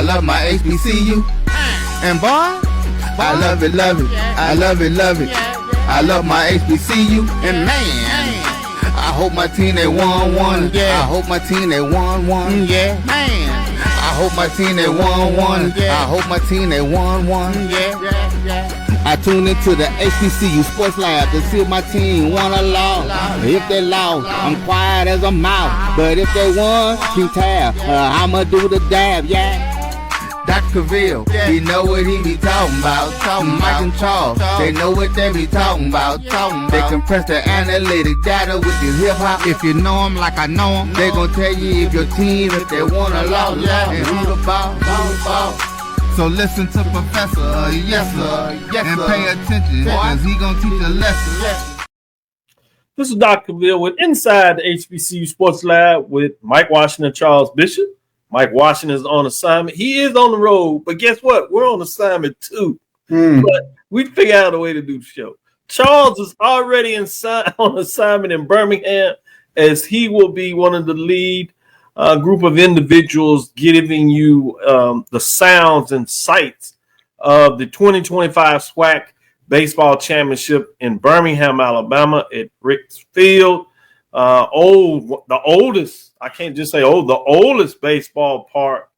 I love my HBCU. And boy, I love it, I love it, I love my HBCU. And man, I hope my team they won one. I hope my team they won one. Yeah, man. I hope my team they won one. I hope my team they won one. I tune into the HBCU Sports Lab to see if my team won or lost. If they lost, I'm quiet as a mouse. But if they won, keep tab. I'ma do the dab, yeah. Dr. Cavil, he know what he be talking about. Mike and Charles, they know what they be talking about. They compress the analytic data with the hip hop. If you know them like I know them, they gon' tell you if your team, if they won or lost, and who the ball. So listen to Professor, yes sir, and pay attention, cause he gon' teach a lesson. This is Dr. Cavil with Inside the HBCU Sports Lab with Mike Washington and Charles Bishop. Mike Washington is on assignment. He is on the road, but guess what? We're on assignment too. But we figure out a way to do the show. Charles is already on assignment in Birmingham, as he will be one of the lead group of individuals giving you the sounds and sights of the 2025 SWAC Baseball Championship in Birmingham, Alabama at Ricks Field. The oldest, I can't just say old, the oldest baseball park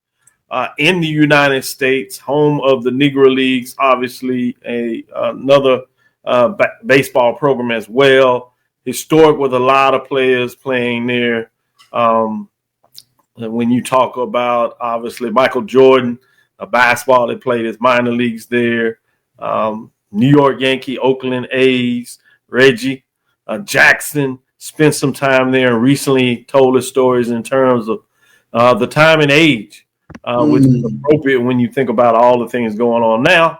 in the United States, home of the Negro Leagues, obviously another baseball program as well. Historic with a lot of players playing there. When you talk about, obviously, Michael Jordan, basketball that played his minor leagues there, New York Yankee, Oakland A's, Reggie Jackson spent some time there and recently told his stories in terms of the time and age, which is appropriate when you think about all the things going on now.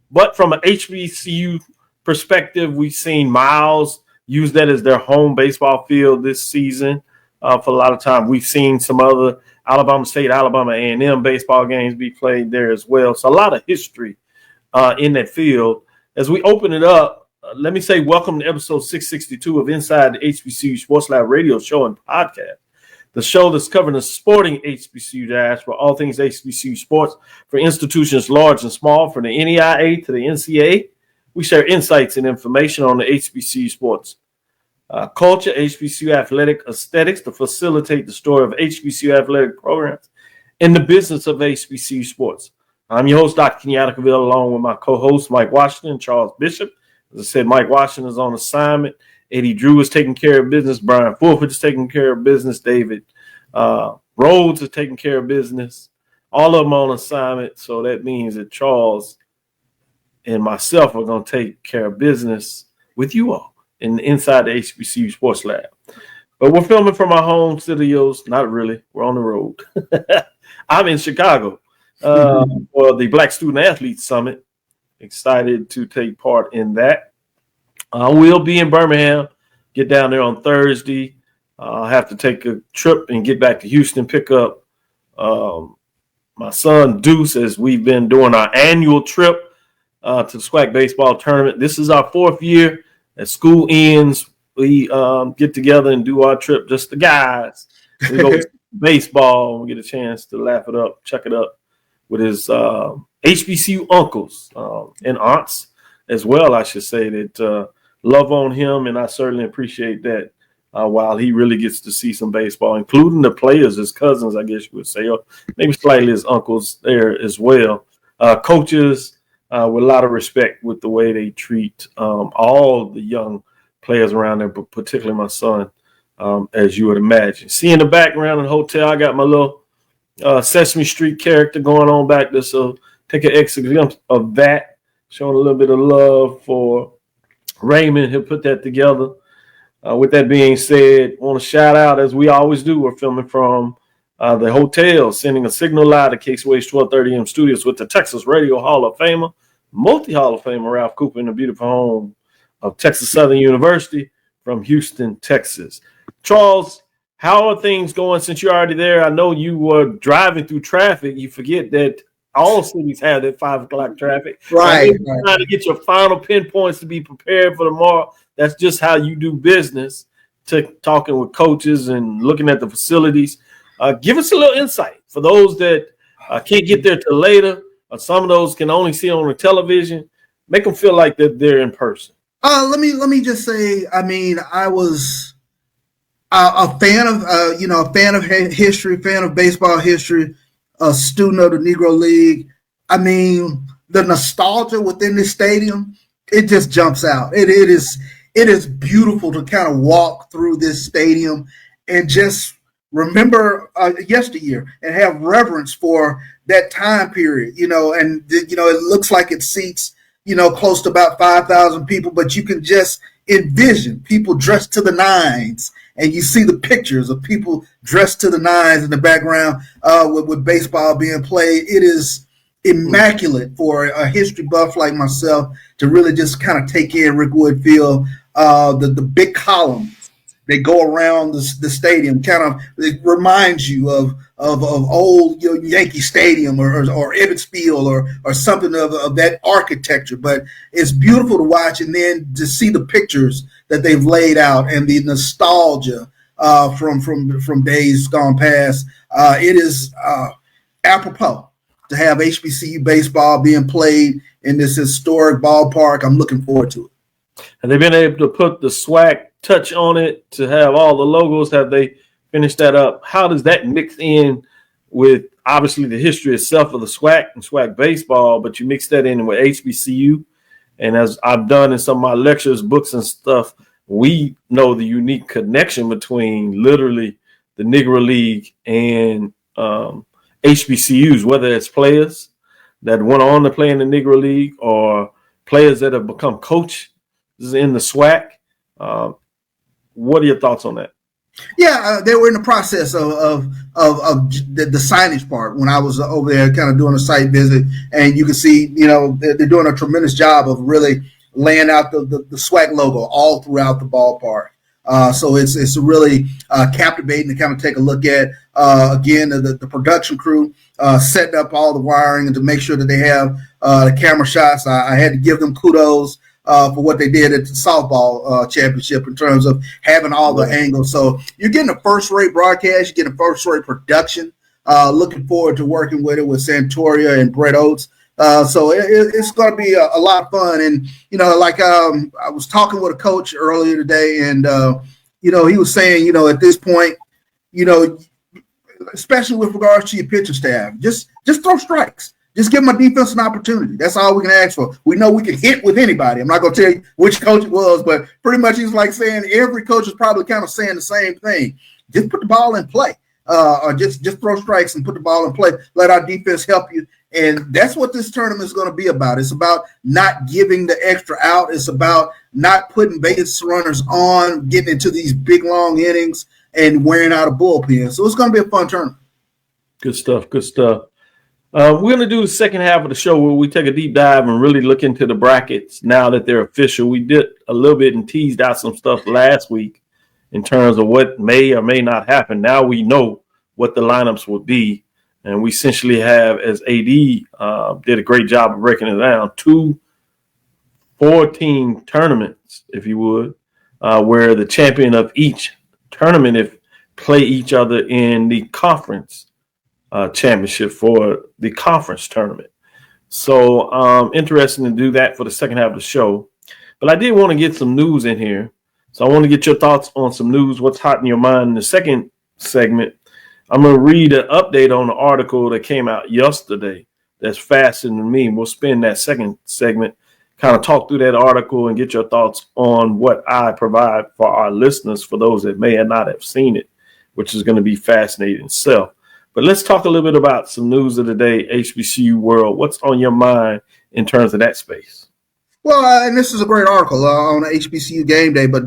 But from an HBCU perspective, we've seen Miles use that as their home baseball field this season. For a lot of time, we've seen some other Alabama State, Alabama A&M baseball games be played there as well. So a lot of history in that field. As we open it up, let me say welcome to episode 662 of Inside the HBCU Sports Lab radio show and podcast, the show that's covering the sporting HBCU dash for all things HBCU sports for institutions large and small, from the NEIA to the NCAA. We share insights and information on the HBCU sports culture, HBCU athletic aesthetics to facilitate the story of HBCU athletic programs and the business of HBCU sports. I'm your host, Dr. Kenyatta, along with my co-host, Mike Washington and Charles Bishop. As I said, Mike Washington is on assignment. Eddie Drew is taking care of business. Brian Fulford is taking care of business. David Rhodes is taking care of business. All of them on assignment. So that means that Charles and myself are going to take care of business with you all inside the HBCU Sports Lab. But we're filming from our home studios. Not really. We're on the road. I'm in Chicago for the Black Student Athlete Summit. Excited to take part in that. We'll be in Birmingham, get down there on Thursday. I'll have to take a trip and get back to Houston, pick up my son Deuce, as we've been doing our annual trip to the SWAC baseball tournament. This is our 4th year. As school ends, we get together and do our trip, just the guys. We go baseball, we get a chance to laugh it up, check it up with his HBCU uncles and aunts as well, I should say, that love on him, and I certainly appreciate that while he really gets to see some baseball, including the players, his cousins, I guess you would say, or maybe slightly his uncles there as well. Coaches with a lot of respect with the way they treat all the young players around there, but particularly my son, as you would imagine. See in the background in the hotel, I got my little Sesame Street character going on back there, so take an extra glimpse of that, showing a little bit of love for Raymond. He'll put that together. With that being said, I want to shout out, as we always do, we're filming from the hotel, sending a signal live to KCWA's 1230 AM studios with the Texas Radio Hall of Famer, multi-Hall of Famer Ralph Cooper, in the beautiful home of Texas Southern University from Houston, Texas. Charles, how are things going since you're already there? I know you were driving through traffic. You forget that all cities have that 5 o'clock traffic. Right. Trying to get your final pinpoints to be prepared for tomorrow. That's just how you do business, talking with coaches and looking at the facilities. Give us a little insight for those that can't get there till later, or some of those can only see on the television. Make them feel like that they're in person. Let me just say, I mean, I was a fan of a fan of history, fan of baseball history, a student of the Negro League. I mean, the nostalgia within this stadium, it just jumps out. It is beautiful to kind of walk through this stadium and just remember yesteryear and have reverence for that time period, and it looks like it seats, close to about 5,000 people, but you can just envision people dressed to the nines, and you see the pictures of people dressed to the nines in the background with baseball being played. It is immaculate for a history buff like myself to really just kind of take in Rickwood Field. The big columns they go around the stadium, kind of it reminds you of old Yankee Stadium or Ebbets Field or something of that architecture. But it's beautiful to watch, and then to see the pictures that they've laid out and the nostalgia from days gone past. It is apropos to have HBCU baseball being played in this historic ballpark. I'm looking forward to it. Have they been able to put the SWAC touch on it to have all the logos? Have they finished that up? How does that mix in with obviously the history itself of the SWAC and SWAC baseball, but you mix that in with HBCU? And as I've done in some of my lectures, books and stuff, we know the unique connection between literally the Negro League and HBCUs, whether it's players that went on to play in the Negro League or players that have become coaches in the SWAC. What are your thoughts on that? Yeah, they were in the process of the signage part when I was over there kind of doing a site visit, and you can see, they're doing a tremendous job of really laying out the SWAC logo all throughout the ballpark. So it's really captivating to kind of take a look at. Again, the production crew setting up all the wiring and to make sure that they have the camera shots. I had to give them kudos for what they did at the softball championship in terms of having all the angles. So you're getting a first-rate broadcast, you're getting a first-rate production. Looking forward to working with it with Santoria and Brett Oates. So it's going to be a lot of fun. And, I was talking with a coach earlier today, and, he was saying, at this point, especially with regards to your pitching staff, just throw strikes. Just give my defense an opportunity. That's all we can ask for. We know we can hit with anybody. I'm not going to tell you which coach it was, but pretty much he's like saying every coach is probably kind of saying the same thing. Just put the ball in play, or just throw strikes and put the ball in play. Let our defense help you. And that's what this tournament is going to be about. It's about not giving the extra out. It's about not putting base runners on, getting into these big, long innings and wearing out a bullpen. So it's going to be a fun tournament. Good stuff. Good stuff. We're going to do the second half of the show where we take a deep dive and really look into the brackets now that they're official. We did a little bit and teased out some stuff last week in terms of what may or may not happen. Now we know what the lineups would be. And we essentially have, as AD did a great job of breaking it down, 2 4-team tournaments, if you would, where the champion of each tournament play each other in the conference championship for the conference tournament. So interesting to do that for the second half of the show. But I did want to get some news in here. So I want to get your thoughts on some news, what's hot in your mind in the second segment. I'm going to read an update on the article that came out yesterday that's fascinating me. We'll spend that second segment, kind of talk through that article and get your thoughts on what I provide for our listeners, for those that may not have seen it, which is going to be fascinating itself. But let's talk a little bit about some news of the day, HBCU world. What's on your mind in terms of that space? Well, and this is a great article on HBCU game day, but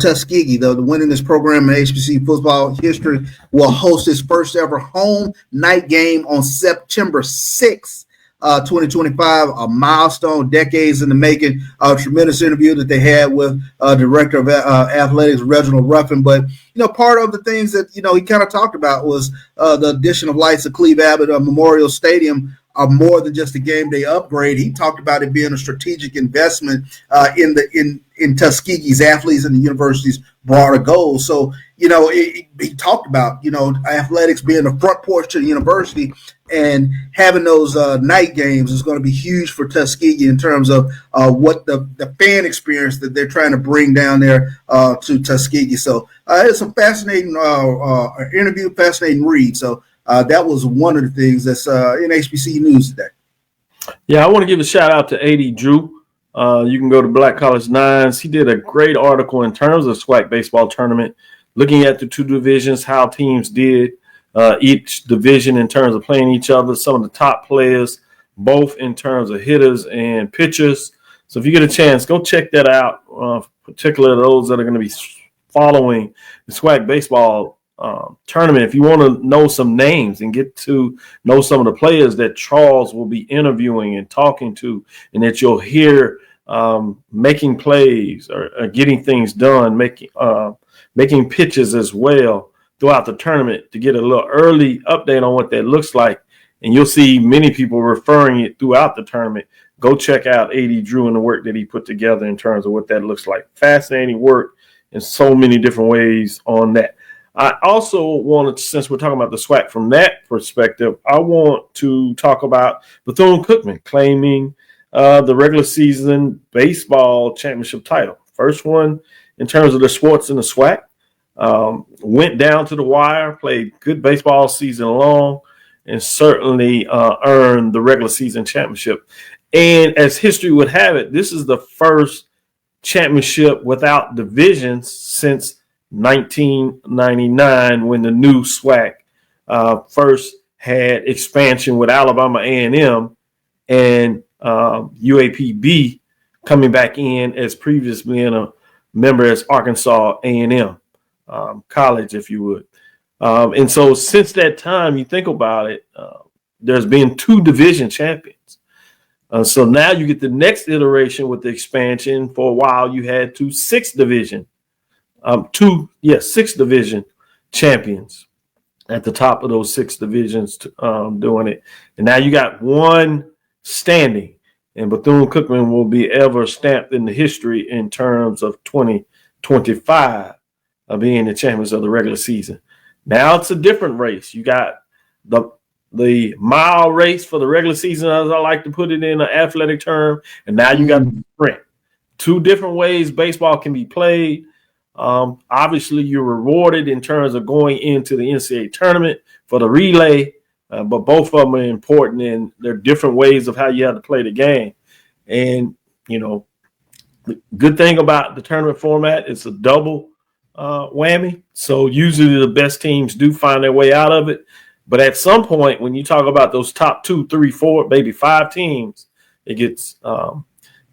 Tuskegee, the winningest program in HBCU football history, will host its first ever home night game on September 6th, 2025, a milestone, decades in the making. A tremendous interview that they had with Director of Athletics, Reginald Ruffin. But, part of the things that, he kind of talked about was the addition of lights at Cleve Abbott Memorial Stadium are more than just a game day upgrade. He talked about it being a strategic investment in Tuskegee's athletes and the university's broader goals. So, he talked about, athletics being the front porch to the university, and having those night games is going to be huge for Tuskegee in terms of what the fan experience that they're trying to bring down there to Tuskegee. So it's a fascinating interview, fascinating read. So that was one of the things that's in HBCU news today. Yeah, I want to give a shout out to AD Drew. You can go to Black College Nines. He did a great article in terms of SWAC baseball tournament, looking at the two divisions, how teams did each division in terms of playing each other, some of the top players, both in terms of hitters and pitchers. So if you get a chance, go check that out, particularly those that are going to be following the SWAC baseball tournament. If you want to know some names and get to know some of the players that Charles will be interviewing and talking to, and that you'll hear making plays or getting things done, making pitches as well throughout the tournament, to get a little early update on what that looks like. And you'll see many people referring it throughout the tournament. Go check out AD Drew and the work that he put together in terms of what that looks like. Fascinating work in so many different ways on that. I also wanted, since we're talking about the SWAC from that perspective, I want to talk about Bethune-Cookman claiming the regular season baseball championship title. First one in terms of the sports in the SWAC. Went down to the wire, played good baseball season long, and certainly earned the regular season championship. And as history would have it, this is the first championship without divisions since 1999, when the new SWAC first had expansion with Alabama A&M and UAPB coming back in as previously being a member as Arkansas A&M college, if you would. And so since that time, you think about it, there's been two division champions. So now you get the next iteration with the expansion. For a while, you had six division champions at the top of those six divisions doing it. And now you got one standing, and Bethune-Cookman will be ever stamped in the history in terms of 2025 of being the champions of the regular season. Now it's a different race. You got the mile race for the regular season, as I like to put it in an athletic term, and now you got the sprint. Two different ways baseball can be played. Obviously, you're rewarded in terms of going into the NCAA tournament for the relay, but both of them are important, and they're different ways of how you have to play the game. And, the good thing about the tournament format, it's a double whammy. So usually the best teams do find their way out of it. But at some point, when you talk about those top 2, 3, 4, maybe 5 teams, it gets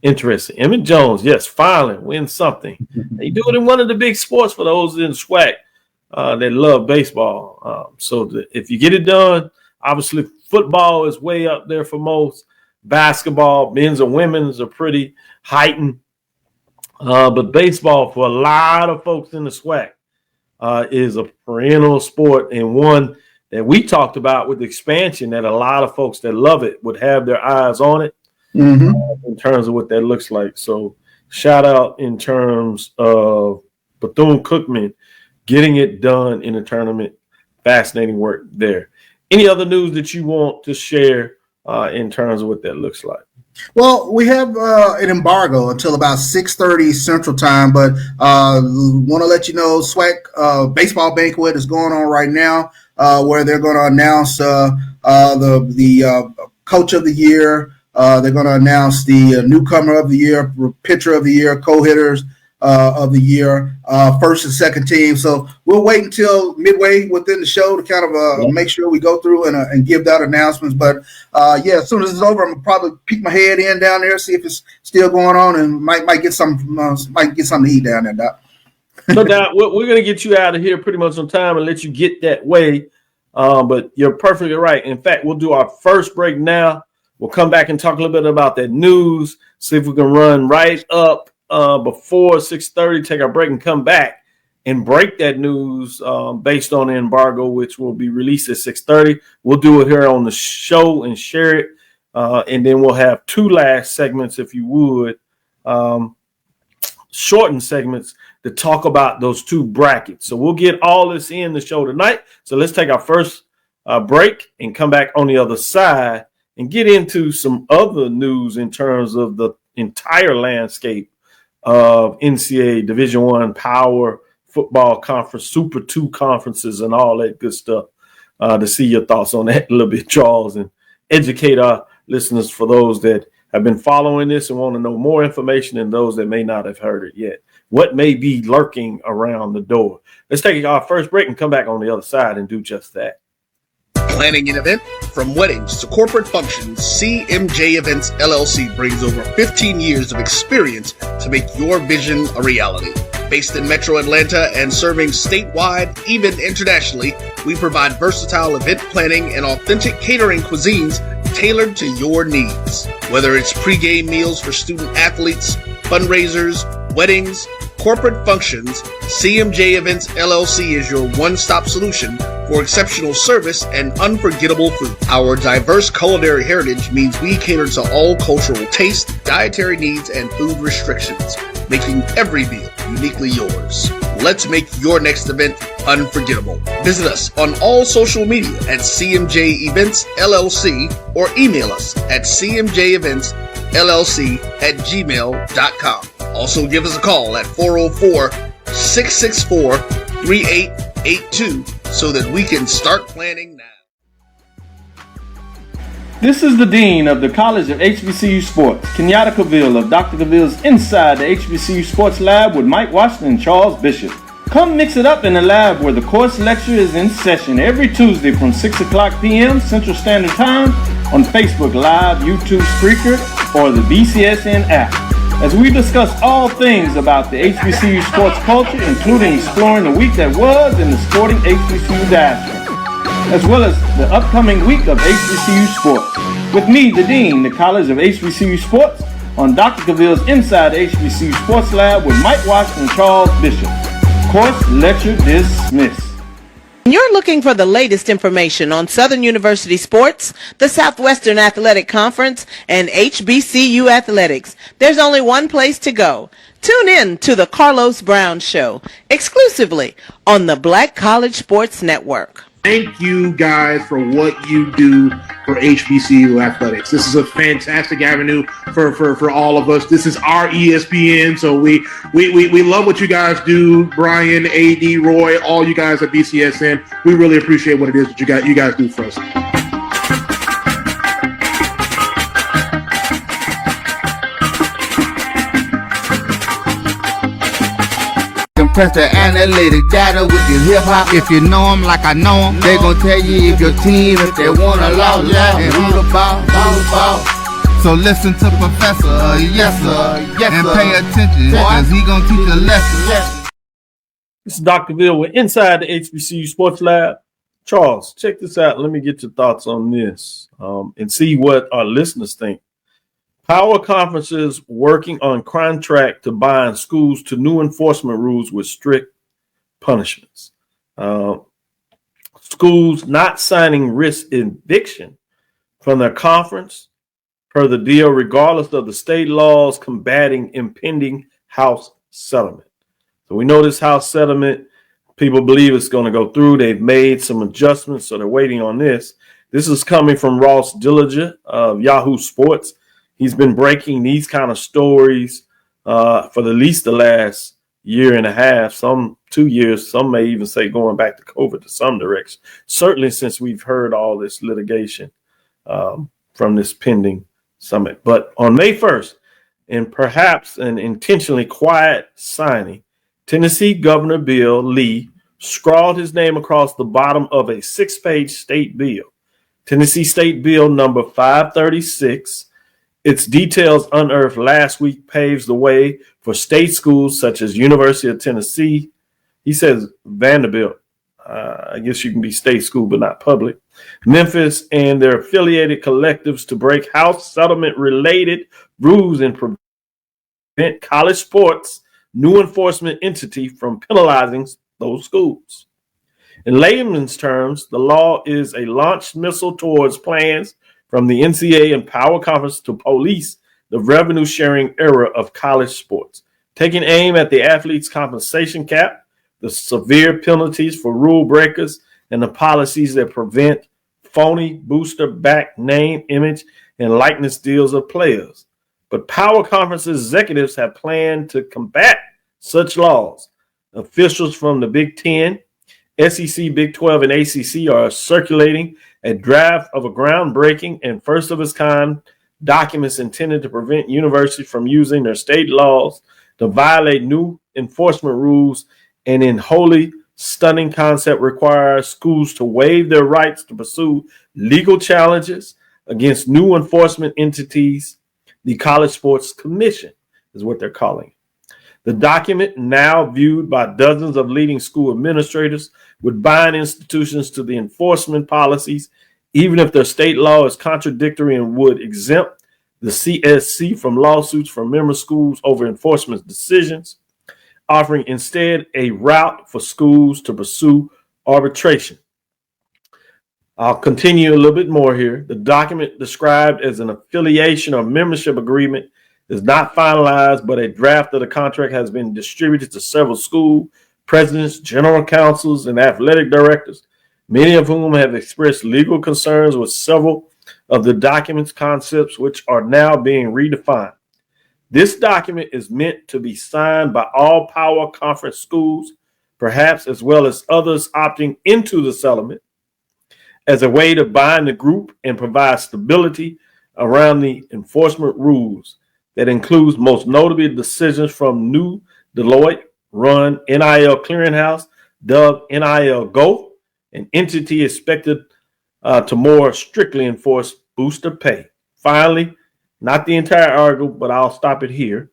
interesting. Emmett Jones, yes, finally wins something. They do it in one of the big sports for those in SWAC that love baseball. If you get it done, obviously football is way up there for most. Basketball, men's and women's are pretty heightened. But baseball, for a lot of folks in the SWAC, is a perennial sport, and one that we talked about with expansion, that a lot of folks that love it would have their eyes on it in terms of what that looks like. So shout out in terms of Bethune-Cookman getting it done in the tournament. Fascinating work there. Any other news that you want to share in terms of what that looks like? Well, we have an embargo until about 6:30 Central Time, but want to let you know SWAC baseball banquet is going on right now, where they're going to announce the coach of the year. They're going to announce the newcomer of the year, pitcher of the year, co-hitters of the year, first and second team. So we'll wait until midway within the show to kind of make sure we go through and give out announcements. But as soon as it's over, I'm gonna probably peek my head in down there, see if it's still going on, and might get something to eat down there, Doc. So Doc, we're gonna get you out of here pretty much on time and let you get that way. But you're perfectly right. In fact, we'll do our first break now. We'll come back and talk a little bit about that news, see if we can run right up before 6:30, take our break and come back and break that news based on the embargo, which will be released at 6:30. We'll do it here on the show and share it. And then we'll have 2 last segments, if you would, shortened segments to talk about those two brackets. So we'll get all this in the show tonight. So let's take our first break and come back on the other side and get into some other news in terms of the entire landscape of NCAA Division I Power Football Conference, Super 2 conferences, and all that good stuff. To see your thoughts on that a little bit, Charles, and educate our listeners for those that have been following this and want to know more information and those that may not have heard it yet. What may be lurking around the door? Let's take our first break and come back on the other side and do just that. Planning an event? From weddings to corporate functions, CMJ Events LLC brings over 15 years of experience to make your vision a reality. Based in Metro Atlanta and serving statewide, even internationally, we provide versatile event planning and authentic catering cuisines tailored to your needs. Whether it's pre-game meals for student athletes, fundraisers, weddings, corporate functions, CMJ Events LLC is your one-stop solution for exceptional service and unforgettable food. Our diverse culinary heritage means we cater to all cultural taste, dietary needs, and food restrictions, making every meal uniquely yours. Let's make your next event unforgettable. Visit us on all social media at CMJ Events LLC or email us at cmjeventsllc@gmail.com. Also give us a call at 404-664-3882 so that we can start planning now. This is the Dean of the College of HBCU Sports, Kenyatta Cavil of Dr. Cavil's Inside the HBCU Sports Lab with Mike Washington and Charles Bishop. Come mix it up in the lab where the course lecture is in session every Tuesday from 6 o'clock p.m. Central Standard Time on Facebook Live, YouTube Spreaker, or the BCSN app, as we discuss all things about the HBCU sports culture, including exploring the week that was in the sporting HBCU diaspora, as well as the upcoming week of HBCU sports. With me, the Dean, the College of HBCU Sports, on Dr. Cavil's Inside the HBCU Sports Lab with Mike Washington and Charles Bishop. Course lecture dismissed. You're looking for the latest information on Southern University sports, the Southwestern Athletic Conference, and HBCU athletics. There's only one place to go. Tune in to the Carlos Brown Show, exclusively on the Black College Sports Network. Thank you guys for what you do for HBCU athletics. This is a fantastic avenue for all of us. This is our ESPN, so we love what you guys do. Brian, AD, Roy, all you guys at BCSN. We really appreciate what it is that you guys do for us. Compress the analytic data with your hip-hop. If you know them like I know them, they gon' tell you if your team, if they wanna lose, and who the ball. So listen to Professor, yes sir, and pay attention, cause he gon' teach a lesson. This is Dr. Ville with Inside the HBCU Sports Lab. Charles, check this out. Let me get your thoughts on this and see what our listeners think. Power conferences working on contract to bind schools to new enforcement rules with strict punishments. Schools not signing risk eviction from their conference per the deal, regardless of the state laws combating impending House settlement. So we know this House settlement, people believe it's going to go through. They've made some adjustments, so they're waiting on this. This is coming from Ross Dillinger of Yahoo Sports. He's been breaking these kind of stories for at least the last year and a half, some 2 years, some may even say going back to COVID to some direction, certainly since we've heard all this litigation from this pending summit. But on May 1st, and perhaps an intentionally quiet signing, Tennessee Governor Bill Lee scrawled his name across the bottom of a 6-page state bill, Tennessee State Bill number 536. Its details unearthed last week paves the way for state schools such as University of Tennessee. He says Vanderbilt, I guess you can be state school but not public, Memphis, and their affiliated collectives to break House settlement-related rules and prevent college sports' new enforcement entity from penalizing those schools. In layman's terms, the law is a launched missile towards plans from the NCAA and Power Conference to police the revenue-sharing era of college sports. taking aim at the athlete's compensation cap, the severe penalties for rule breakers, and the policies that prevent phony booster-backed name, image, and likeness deals of players. But Power Conference executives have planned to combat such laws. Officials from the Big Ten, SEC, Big 12, and ACC are circulating a draft of a groundbreaking and first-of-its-kind documents intended to prevent universities from using their state laws to violate new enforcement rules, and in wholly stunning concept requires schools to waive their rights to pursue legal challenges against new enforcement entities. The College Sports Commission is what they're calling it. The document, now viewed by dozens of leading school administrators, would bind institutions to the enforcement policies, even if their state law is contradictory, and would exempt the CSC from lawsuits from member schools over enforcement decisions, offering instead a route for schools to pursue arbitration. I'll continue a little bit more here. The document, described as an affiliation or membership agreement, is not finalized, but a draft of the contract has been distributed to several school presidents, general counsels, and athletic directors, many of whom have expressed legal concerns with several of the document's concepts, which are now being redefined. This document is meant to be signed by all Power Conference schools, perhaps as well as others opting into the settlement, as a way to bind the group and provide stability around the enforcement rules. That includes most notably decisions from new Deloitte-run NIL clearinghouse, dubbed NIL Go, an entity expected to more strictly enforce booster pay. Finally, not the entire article, but I'll stop it here.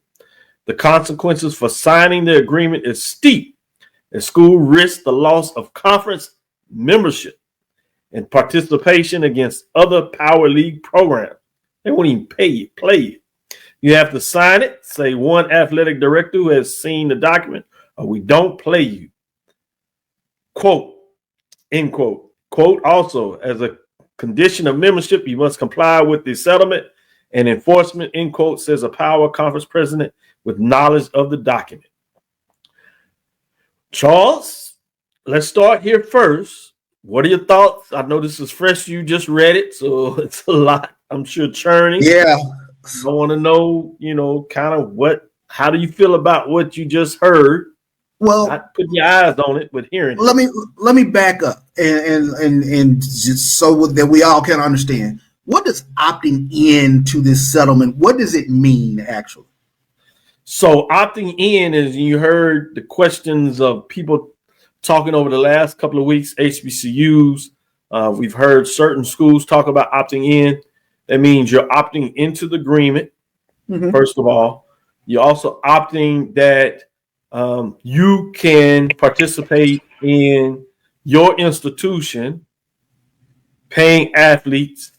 The consequences for signing the agreement is steep, as school risks the loss of conference membership and participation against other Power League programs. They won't even play it. You have to sign it, say one athletic director who has seen the document, or we don't play you. Quote, end quote. Quote, also, as a condition of membership, you must comply with the settlement and enforcement, end quote, says a Power Conference president with knowledge of the document. Charles, let's start here first. What are your thoughts? I know this is fresh. You just read it, so it's a lot, I'm sure, churning. Yeah. I want to know, kind of how do you feel about what you just heard? Well, not putting your eyes on it, but hearing it. Let me back up and just so that we all can understand. What does opting in to this settlement, what does it mean actually? So opting in, as you heard the questions of people talking over the last couple of weeks, HBCUs, we've heard certain schools talk about opting in. That means you're opting into the agreement, first of all. You're also opting that you can participate in your institution, paying athletes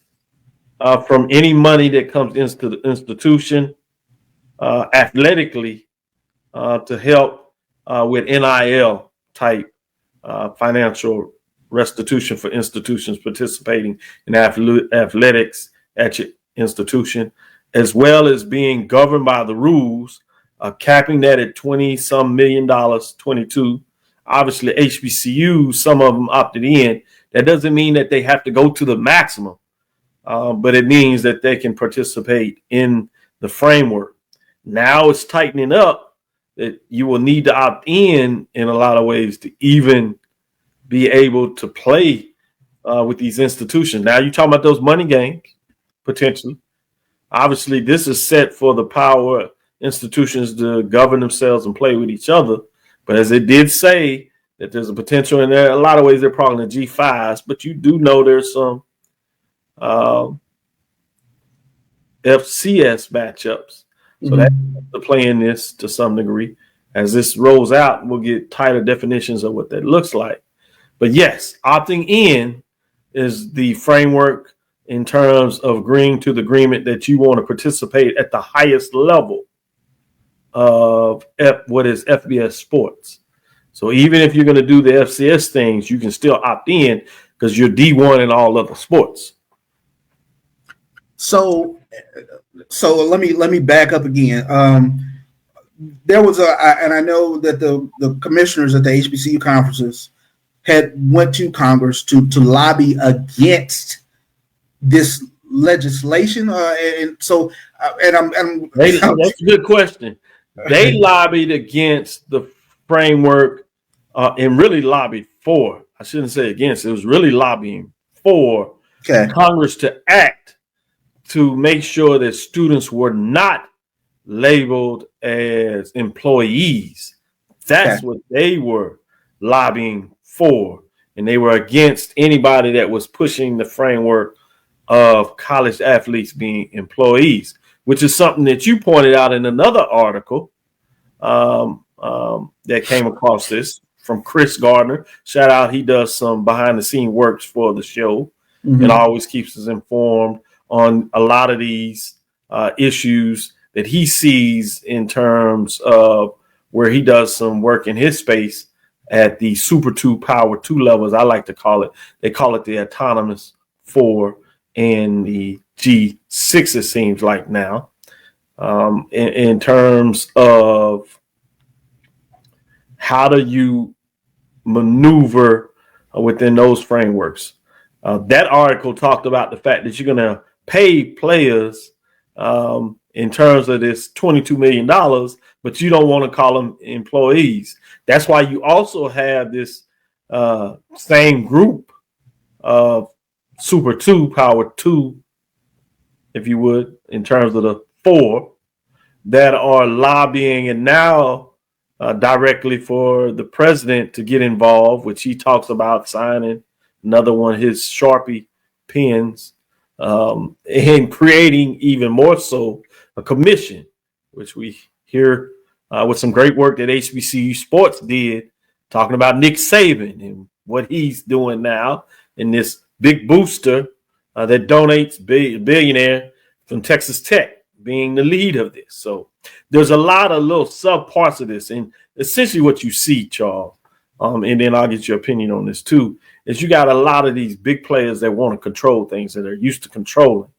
from any money that comes into the institution athletically to help with NIL type financial restitution for institutions participating in athletics at your institution, as well as being governed by the rules, capping that at $20-some million, 22. Obviously, HBCUs, some of them opted in. That doesn't mean that they have to go to the maximum, but it means that they can participate in the framework. Now it's tightening up that you will need to opt in a lot of ways to even be able to play with these institutions. Now you're talking about those money games, potentially. Obviously, this is set for the power institutions to govern themselves and play with each other. But as it did say, that there's a potential in there. A lot of ways they're probably the G5s, but you do know there's some FCS matchups. So that's the play in this to some degree. As this rolls out, we'll get tighter definitions of what that looks like. But yes, opting in is the framework in terms of agreeing to the agreement that you want to participate at the highest level of what is FBS sports. So even if you're going to do the FCS things, you can still opt in because you're D1 in all other sports. So let me back up again. there was and I know that the commissioners at the HBCU conferences had went to Congress to lobby against this legislation, and so that's a good question. They lobbied against the framework and really lobbied for. I shouldn't say against. It was really lobbying for Congress to act to make sure that students were not labeled as employees. That's what they were lobbying for, and they were against anybody that was pushing the framework of college athletes being employees, which is something that you pointed out in another article that came across this from Chris Gardner. Shout out, he does some behind the scene works for the show and always keeps us informed on a lot of these issues that he sees in terms of where he does some work in his space at the Super 2 Power 2 levels. I like to call it, they call it the Autonomous 4 and the G6, it seems like now, in terms of how do you maneuver within those frameworks. That article talked about the fact that you're going to pay players in terms of this $22 million, but you don't want to call them employees. That's why you also have this same group of Super 2, Power 2, if you would, in terms of the 4, that are lobbying and now directly for the president to get involved, which he talks about signing another one of his Sharpie pens, and creating even more so a commission, which we hear with some great work that HBCU Sports did, talking about Nick Saban and what he's doing now in this big booster that donates billionaire from Texas Tech being the lead of this. So there's a lot of little sub parts of this, and essentially what you see, Charles, and then I'll get your opinion on this too, is you got a lot of these big players that want to control things that are used to controlling.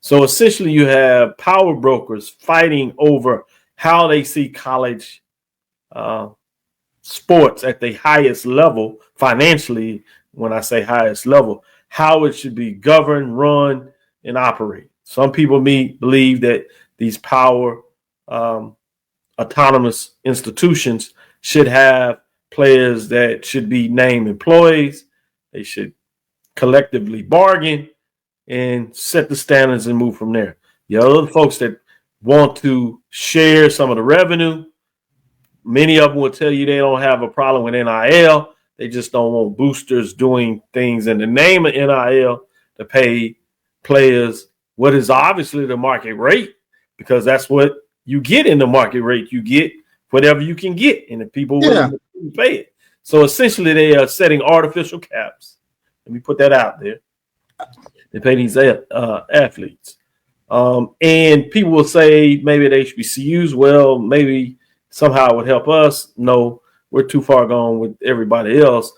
So essentially you have power brokers fighting over how they see college sports at the highest level financially. When I say highest level, how it should be governed, run, and operate. Some people believe that these power autonomous institutions should have players that should be named employees. They should collectively bargain and set the standards and move from there. The other folks that want to share some of the revenue, many of them will tell you they don't have a problem with NIL. They just don't want boosters doing things in the name of NIL to pay players what is obviously the market rate, because that's what you get in the market rate. You get whatever you can get, and the people will pay it. So essentially they are setting artificial caps. Let me put that out there. They pay these athletes. And people will say maybe at HBCUs, well, maybe somehow it would help us. No, we're too far gone with everybody else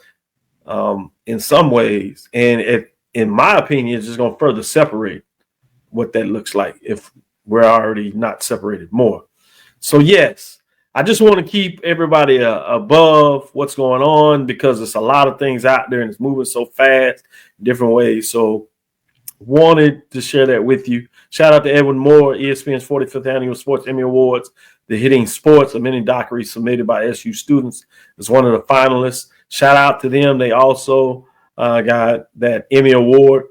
in some ways. And in my opinion, it's just going to further separate what that looks like if we're already not separated more. So, yes, I just want to keep everybody above what's going on, because there's a lot of things out there and it's moving so fast in different ways. So wanted to share that with you. Shout out to Edwin Moore, ESPN's 45th Annual Sports Emmy Awards. The Hitting Sports, a mini documentary submitted by SU students, is one of the finalists. Shout out to them. They also got that Emmy Award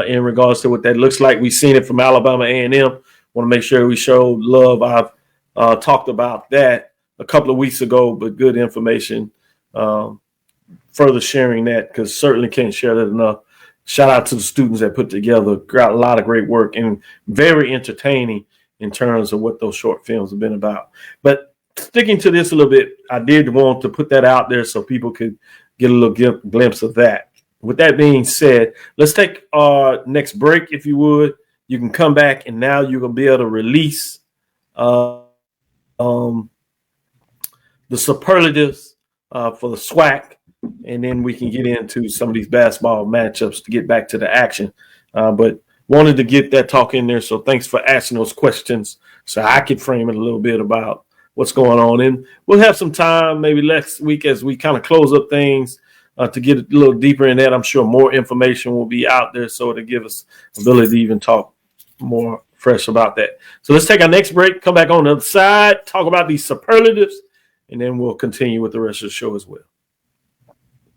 in regards to what that looks like. We've seen it from Alabama A&M. Want to make sure we show love. I've talked about that a couple of weeks ago, but good information. Further sharing that, because certainly can't share that enough. Shout out to the students that put together, got a lot of great work and very entertaining in terms of what those short films have been about. But sticking to this a little bit, I did want to put that out there so people could get a little glimpse of that. With that being said, let's take our next break, if you would. You can come back, and now you're going to be able to release the superlatives for the SWAC, and then we can get into some of these basketball matchups to get back to the action. But wanted to get that talk in there, so thanks for asking those questions so I could frame it a little bit about what's going on. And we'll have some time maybe next week as we kind of close up things to get a little deeper in that. I'm sure more information will be out there so to give us ability to even talk more fresh about that. So let's take our next break, come back on the other side, talk about these superlatives, and then we'll continue with the rest of the show as well.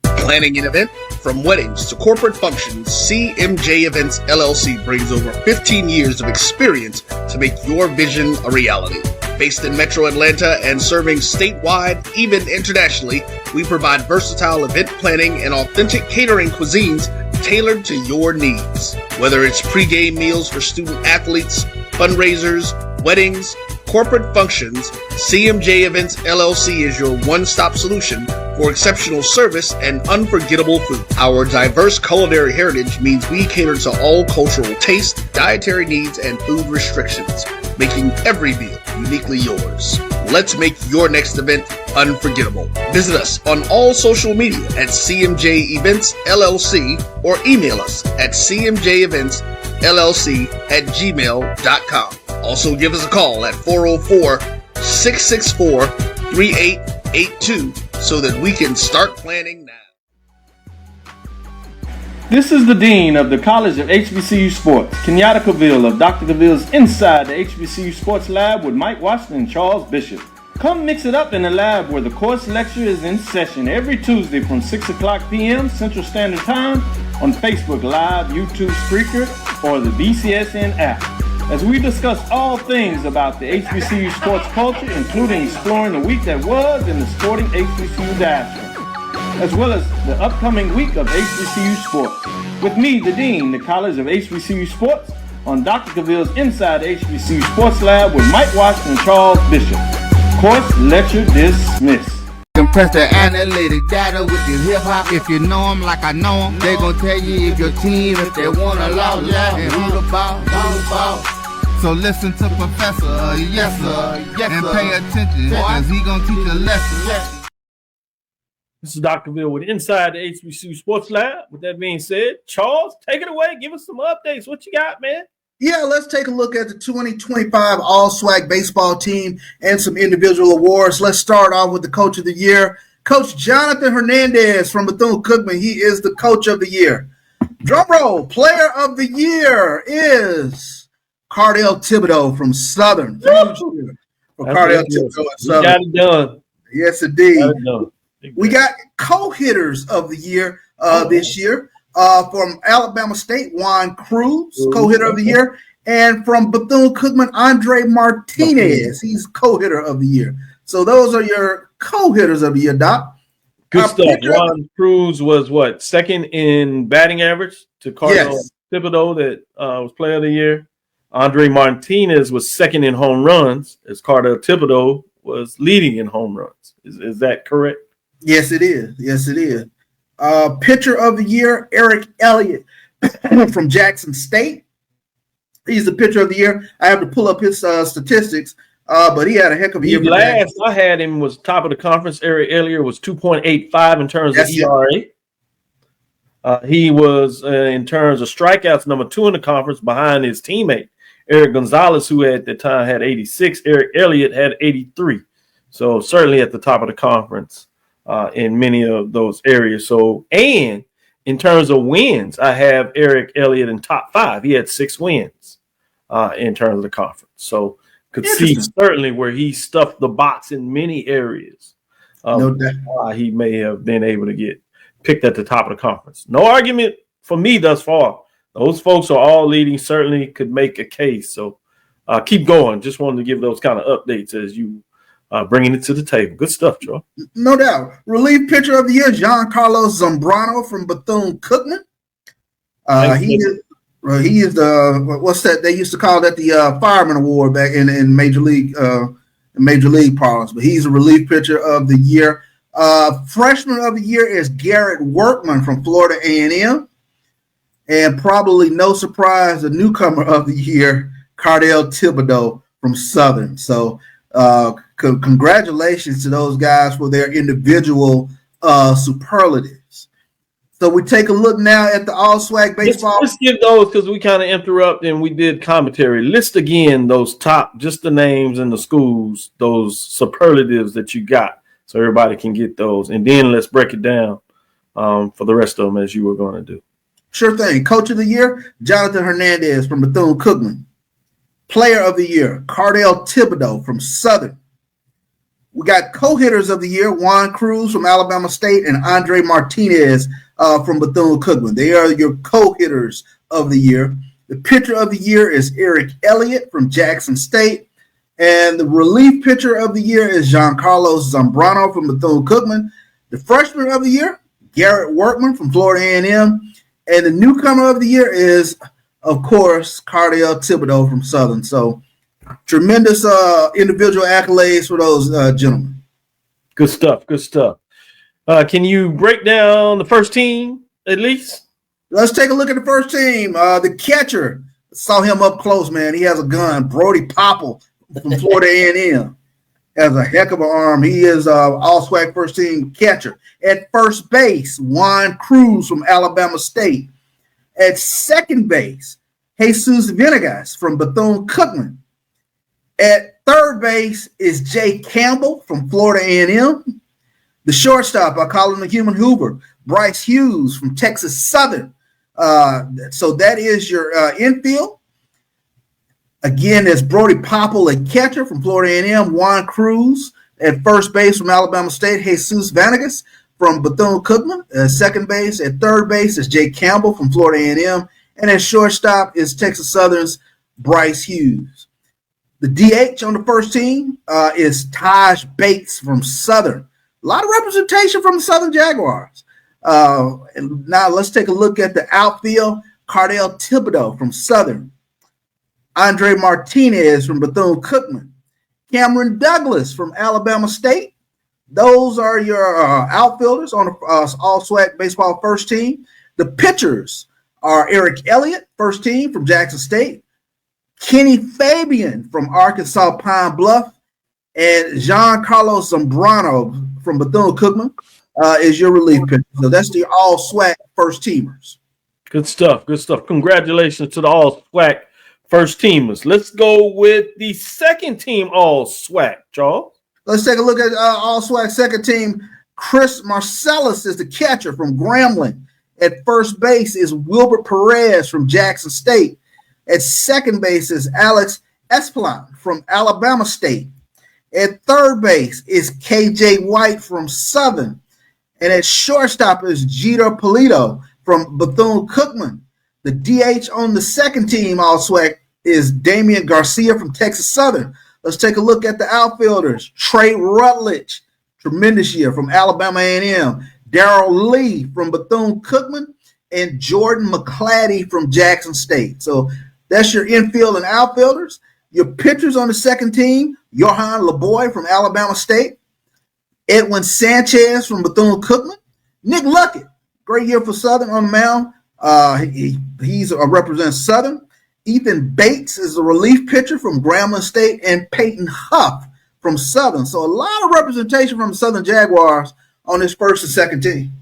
Planning an event? From weddings to corporate functions, CMJ Events LLC brings over 15 years of experience to make your vision a reality. Based in Metro Atlanta and serving statewide, even internationally, we provide versatile event planning and authentic catering cuisines tailored to your needs. Whether it's pre-game meals for student athletes, fundraisers, weddings, corporate functions, CMJ Events LLC is your one-stop solution for exceptional service and unforgettable food. Our diverse culinary heritage means we cater to all cultural tastes, dietary needs, and food restrictions, making every meal uniquely yours. Let's make your next event unforgettable. Visit us on all social media at CMJ Events LLC or email us at cmjeventsllc@gmail.com. Also give us a call at 404-664-3882 so that we can start planning now. This is the Dean of the College of HBCU Sports, Kenyatta Cavil of Dr. Cavil's Inside the HBCU Sports Lab with Mike Washington and Charles Bishop. Come mix it up in the lab where the course lecture is in session every Tuesday from 6 o'clock p.m. Central Standard Time on Facebook Live, YouTube Spreaker, or the BCSN app, as we discuss all things about the HBCU sports culture, including exploring the week that was in the sporting HBCU diaspora, as well as the upcoming week of HBCU sports. With me, the Dean, the College of HBCU Sports, on Dr. Cavil's Inside the HBCU Sports Lab with Mike Washington and Charles Bishop. Course lecture dismissed. Compress the analytic data with your hip-hop. If you know them like I know them, they gon' tell you if your team, if they want to law, and who the ball. So listen to Professor, yes sir, and pay attention, cause he gon' teach a lesson. This is Dr. Bill with Inside the HBCU Sports Lab. With that being said, Charles, take it away. Give us some updates. What you got, man? Yeah, let's take a look at the 2025 All-SWAC baseball team and some individual awards. Let's start off with the Coach of the Year. Coach Jonathan Hernandez from Bethune-Cookman. He is the Coach of the Year. Drum roll, Player of the Year is Cardell Thibodeau from Southern. Huge year for Cardell Thibodeau at Southern. Got it done. Yes, indeed. We got co-hitters of the year this year. From Alabama State, Juan Cruz, co-hitter of the year. And from Bethune-Cookman, Andre Martinez, he's co-hitter of the year. So those are your co-hitters of the year, Doc. Good stuff. Juan Cruz was what? Second in batting average to Cardell Thibodeau that was player of the year. Andre Martinez was second in home runs as Cardell Thibodeau was leading in home runs. Is that correct? Yes, it is. Yes, it is. Pitcher of the year, Eric Elliott from Jackson State. He's the pitcher of the year. I have to pull up his statistics, but he had a heck of a year. Last I had him was top of the conference. Eric Elliott was 2.85 in terms of ERA. He was, in terms of strikeouts, number 2 in the conference behind his teammate, Eric Gonzalez, who at the time had 86. Eric Elliott had 83. So certainly at the top of the conference in many of those areas. So, and in terms of wins, I have Eric Elliott in top 5. He had 6 wins in terms of the conference. So could see certainly where he stuffed the box in many areas. No doubt. He may have been able to get picked at the top of the conference. No argument for me thus far. Those folks are all leading, certainly could make a case. So keep going. Just wanted to give those kind of updates as you bringing it to the table. Good stuff, Joe. No doubt. Relief pitcher of the year, Giancarlo Zambrano from Bethune-Cookman. He is the, what's that? They used to call that the Fireman Award back in Major League parlance. But he's a relief pitcher of the year. Freshman of the year is Garrett Workman from Florida A&M. And probably no surprise, the newcomer of the year, Cardell Thibodeau from Southern. So congratulations to those guys for their individual superlatives. So we take a look now at the all SWAC baseball. Let's give those because we kind of interrupt and we did commentary. List again those top, just the names and the schools, those superlatives that you got, so everybody can get those. And then let's break it down for the rest of them as you were going to do. Sure thing. Coach of the Year, Jonathan Hernandez from Bethune-Cookman. Player of the Year, Cardell Thibodeau from Southern. We got co-hitters of the year, Juan Cruz from Alabama State and Andre Martinez from Bethune-Cookman. They are your co-hitters of the year. The pitcher of the year is Eric Elliott from Jackson State. And the relief pitcher of the year is Giancarlo Zambrano from Bethune-Cookman. The freshman of the year, Garrett Workman from Florida A&M. And the newcomer of the year is, of course, Cardell Thibodeau from Southern. So tremendous individual accolades for those gentlemen. Good stuff. Good stuff. Can you break down the first team at least? Let's take a look at the first team. The catcher, saw him up close, man. He has a gun. Brody Popple from Florida A&M has a heck of an arm. He is all SWAC first team catcher. At first base, Juan Cruz from Alabama State. At second base, Jesus Venegas from Bethune-Cookman. At third base is Jay Campbell from Florida A&M. The shortstop, I call him the human Hoover, Bryce Hughes from Texas Southern. So that is your infield. Again, there's Brody Popple, a catcher from Florida A&M. Juan Cruz at first base from Alabama State. Jesus Venegas from Bethune-Cookman. Second base. At third base is Jay Campbell from Florida A&M. And at shortstop is Texas Southern's Bryce Hughes. The DH on the first team is Taj Bates from Southern. A lot of representation from the Southern Jaguars. And now let's take a look at the outfield. Cardell Thibodeau from Southern. Andre Martinez from Bethune-Cookman. Cameron Douglas from Alabama State. Those are your outfielders on the all SWAC baseball first team. The pitchers are Eric Elliott, first team from Jackson State. Kenny Fabian from Arkansas Pine Bluff, and Giancarlo Zambrano from Bethune-Cookman is your relief pitcher. So that's the all SWAC first teamers. Good stuff. Good stuff. Congratulations to the all SWAC first teamers. Let's go with the second team all SWAC, Charles. Let's take a look at all SWAC second team. Chris Marcellus is the catcher from Grambling. At first base is Wilbert Perez from Jackson State. At second base is Alex Espelon from Alabama State. At third base is KJ White from Southern. And at shortstop is Jeter Polito from Bethune-Cookman. The DH on the second team all SWAC is Damian Garcia from Texas Southern. Let's take a look at the outfielders. Trey Rutledge, tremendous year from Alabama A&M. Darrell Lee from Bethune-Cookman. And Jordan McClatty from Jackson State. So that's your infield and outfielders. Your pitchers on the second team, Johan LeBoy from Alabama State. Edwin Sanchez from Bethune-Cookman. Nick Luckett, great year for Southern on the mound. He's represents Southern. Ethan Bates is the relief pitcher from Grambling State, and Peyton Huff from Southern. So a lot of representation from the Southern Jaguars on this first and second team.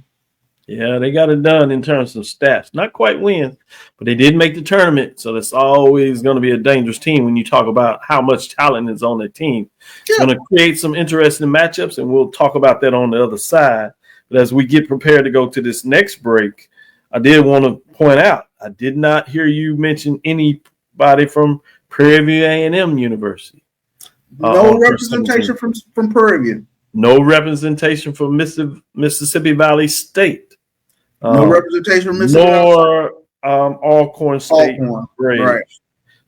Yeah, they got it done in terms of stats. Not quite win, but they did make the tournament. So that's always going to be a dangerous team when you talk about how much talent is on the team. It's going to create some interesting matchups, and we'll talk about that on the other side. But as we get prepared to go to this next break, I did want to point out, I did not hear you mention anybody from Prairie View A&M University. No representation from Prairie View. No representation from Mississippi Valley State. No representation from Mississippi Valley. Nor Alcorn State. Right.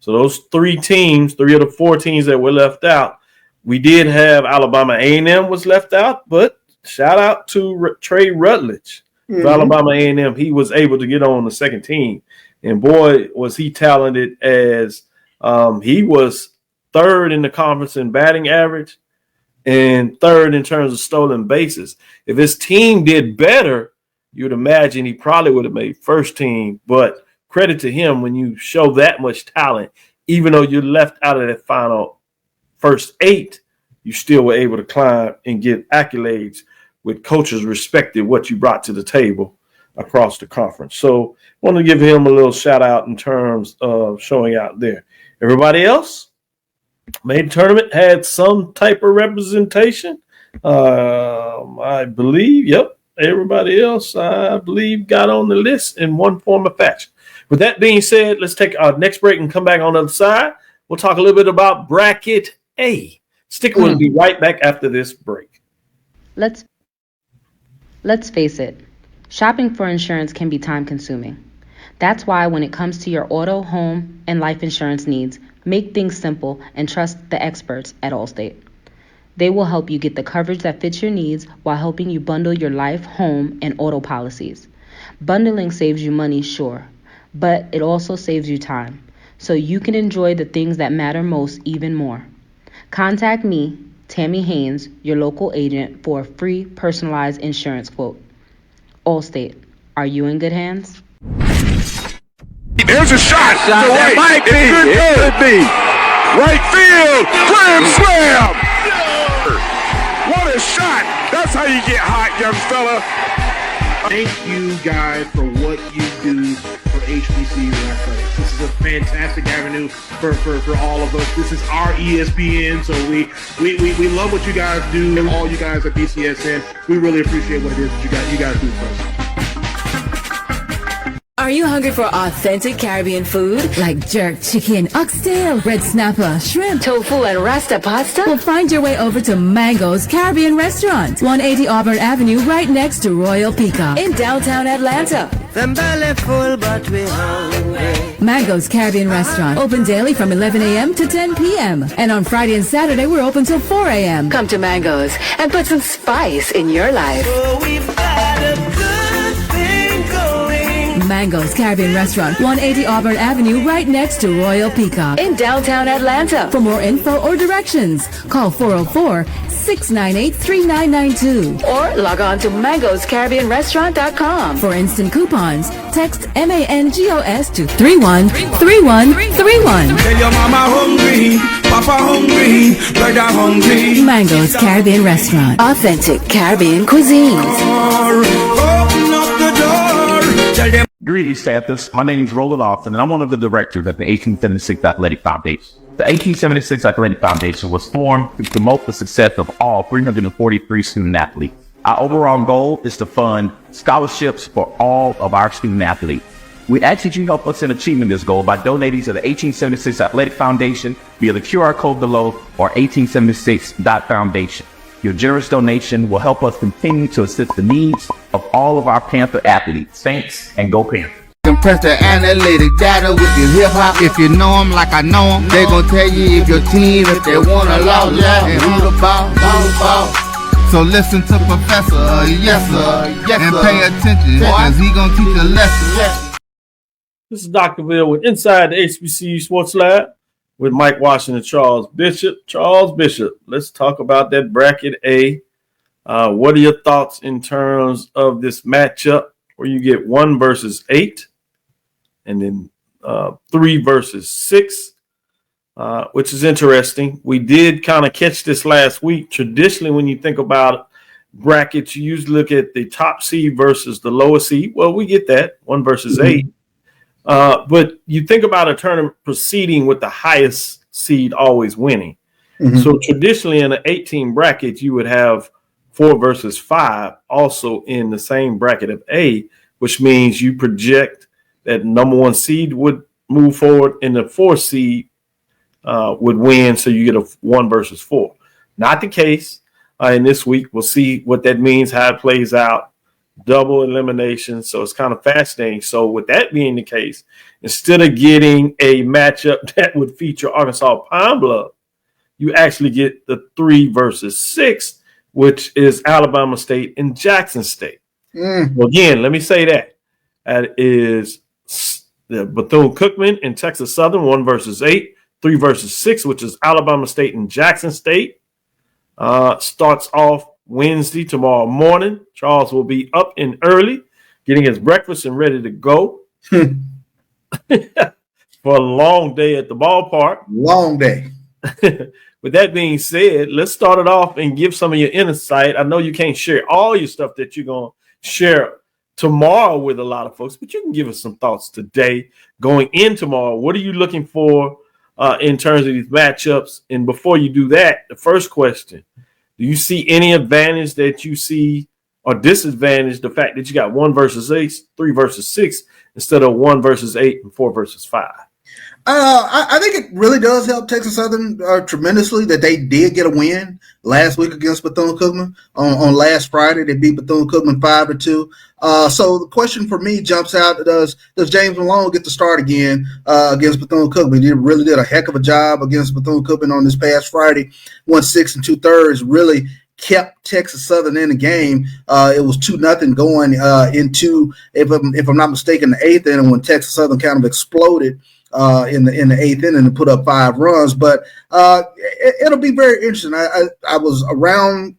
So those three of the four teams that were left out, we did have Alabama A&M was left out, but shout out to Trey Rutledge. Mm-hmm. Alabama A&M, he was able to get on the second team. And boy, was he talented as he was third in the conference in batting average and third in terms of stolen bases. If his team did better, you'd imagine he probably would have made first team. But credit to him when you show that much talent, even though you're left out of that final first 8, you still were able to climb and get accolades with coaches respected what you brought to the table. across the conference. So I want to give him a little shout out in terms of showing out there. Everybody else made the tournament, had some type of representation. I believe, everybody else, I believe, got on the list in one form or fashion. With that being said, let's take our next break and come back on the other side. We'll talk a little bit about Bracket A. Stick with us. We'll be right back after this break. Let's face it, shopping for insurance can be time-consuming. That's why when it comes to your auto, home, and life insurance needs, make things simple and trust the experts at Allstate. They will help you get the coverage that fits your needs while helping you bundle your life, home, and auto policies. Bundling saves you money, sure, but it also saves you time, so you can enjoy the things that matter most even more. Contact me, Tammy Haynes, your local agent, for a free personalized insurance quote. Allstate, are you in good hands? There's a shot. To right. It could be. Right field. Grand slam. What a shot. That's how you get hot, young fella. Thank you guys for what you do for HBCU athletics. This is a fantastic avenue for all of us. This is our ESPN, so we love what you guys do. All you guys at BCSN, we really appreciate what it is that you guys do for us. Are you hungry for authentic Caribbean food? Like jerk chicken, oxtail, red snapper, shrimp, tofu, and rasta pasta? Well, find your way over to Mango's Caribbean Restaurant, 180 Auburn Avenue, right next to Royal Peacock in downtown Atlanta. Them belly full, but we hungry. Mango's Caribbean Restaurant, open daily from 11 a.m. to 10 p.m. And on Friday and Saturday, we're open till 4 a.m. Come to Mango's and put some spice in your life. Oh, we've got a good thing going. Mango's Caribbean Restaurant, 180 Auburn Avenue, right next to Royal Peacock in downtown Atlanta. For more info or directions, call 404-698-3992 or log on to mangoscaribbeanrestaurant.com. For instant coupons, text MANGOS to 313131. Tell your mama hungry, papa hungry, brother hungry. Mango's Caribbean Restaurant, authentic Caribbean cuisines. Open up the door. Tell them. Greetings, staffers. My name is Roland Austin, and I'm one of the directors at the 1876 Athletic Foundation. The 1876 Athletic Foundation was formed to promote the success of all 343 student athletes. Our overall goal is to fund scholarships for all of our student athletes. We ask that you help us in achieving this goal by donating to the 1876 Athletic Foundation via the QR code below or 1876.foundation. Your generous donation will help us continue to assist the needs of all of our Panther athletes. Thanks, and go Panthers. Compress the analytic data with your hip-hop. If you know them like I know them, they gon' tell you if your team, if they wanna lose, and who the ball. So listen to Professor, yes sir, and pay attention, cause he gon' teach a lesson. This is Dr. Cavil with Inside the HBCU Sports Lab with Mike Washington and Charles Bishop. Charles Bishop, let's talk about that Bracket A. What are your thoughts in terms of this matchup where you get 1 versus 8 and then 3 versus 6, which is interesting. We did kind of catch this last week. Traditionally, when you think about brackets, you usually look at the top seed versus the lowest seed. Well, we get that, 1 versus 8. But you think about a tournament proceeding with the highest seed always winning. Mm-hmm. So traditionally in an 18 bracket, you would have 4 versus 5 also in the same bracket of A, which means you project that number 1 seed would move forward and the 4 seed would win. So you get a 1 versus 4. Not the case in this week. We'll see what that means, how it plays out. Double elimination, so it's kind of fascinating. So with that being the case, instead of getting a matchup that would feature Arkansas Pine Bluff, you actually get the 3 versus 6, which is Alabama State and Jackson State. Well, again, let me say that is the Bethune-Cookman and Texas Southern, 1 versus 8, 3 versus 6, which is Alabama State and Jackson State. Starts off Wednesday, tomorrow morning. Charles will be up and early, getting his breakfast and ready to go for a long day at the ballpark. Long day. With that being said, let's start it off and give some of your insight. I know you can't share all your stuff that you're going to share tomorrow with a lot of folks, but you can give us some thoughts today going in tomorrow. What are you looking for in terms of these matchups? And before you do that, the first question, do you see any advantage that you see or disadvantage the fact that you got 1 versus 8, 3 versus 6 instead of 1 versus 8 and 4 versus 5? I think it really does help Texas Southern tremendously that they did get a win last week against Bethune-Cookman. On last Friday, they beat Bethune-Cookman 5-2. So the question for me jumps out: Does James Malone get to start again against Bethune-Cookman? He really did a heck of a job against Bethune-Cookman on this past Friday. Won 6 2/3. Really kept Texas Southern in the game. It was 2-0 going into, if I'm not mistaken, the 8th inning when Texas Southern kind of exploded in the 8th inning and put up 5 runs. But it'll be very interesting. I was around,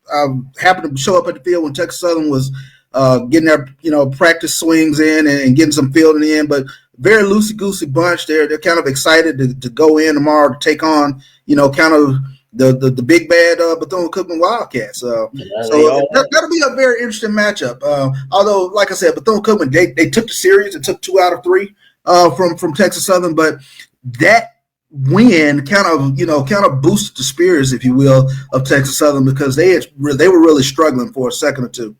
happened to show up at the field when Texas Southern was getting their practice swings in and getting some fielding in, but very loosey-goosey bunch. They're kind of excited to go in tomorrow to take on kind of the big bad Bethune-Cookman Wildcats. So that'll be a very interesting matchup. Although, like I said, Bethune-Cookman, they took the series. It took 2 out of 3 from Texas Southern, but that win kind of boosted the spirits, if you will, of Texas Southern, because they were really struggling for a second or two.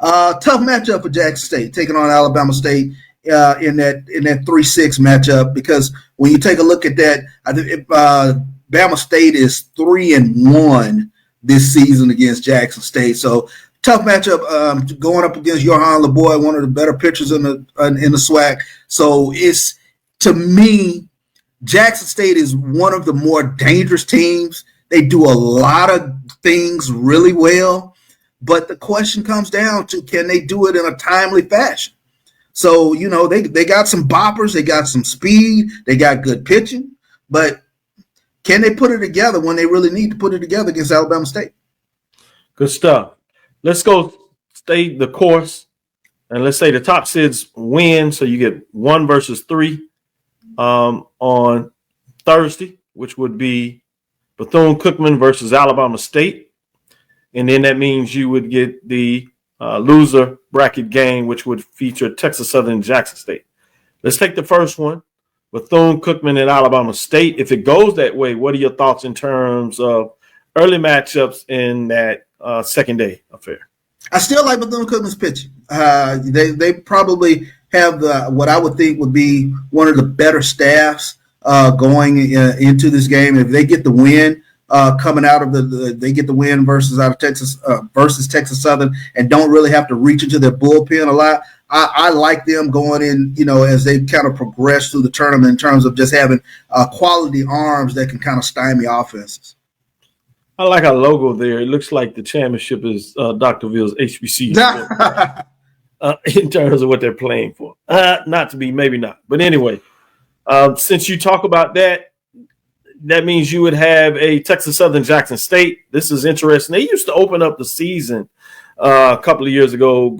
Tough matchup for Jackson State, taking on Alabama State in that 3-6 matchup, because when you take a look at that, I think Bama State is 3-1 this season against Jackson State. So tough matchup going up against Johan LeBoy, one of the better pitchers in the SWAC. So it's, to me, Jackson State is one of the more dangerous teams. They do a lot of things really well, but the question comes down to, can they do it in a timely fashion? So, they got some boppers, they got some speed, they got good pitching, but can they put it together when they really need to put it together against Alabama State? Good stuff. Let's go stay the course, and let's say the top seeds win, so you get 1 versus 3 on Thursday, which would be Bethune-Cookman versus Alabama State. And then that means you would get the loser bracket game, which would feature Texas Southern and Jackson State. Let's take the first one, Bethune-Cookman and Alabama State. If it goes that way, what are your thoughts in terms of early matchups in that second day affair? I still like Bethune-Cookman's pitching. They probably have what I would think would be one of the better staffs going into this game. If they get the win coming out of they get the win versus Texas Southern, and don't really have to reach into their bullpen a lot. I like them going in, as they kind of progress through the tournament in terms of just having quality arms that can kind of stymie offenses. I like our logo there. It looks like the championship is Dr. Ville's HBCU in terms of what they're playing for. Not to be, maybe not. But anyway, since you talk about that, that means you would have a Texas Southern Jackson State. This is interesting. They used to open up the season a couple of years ago,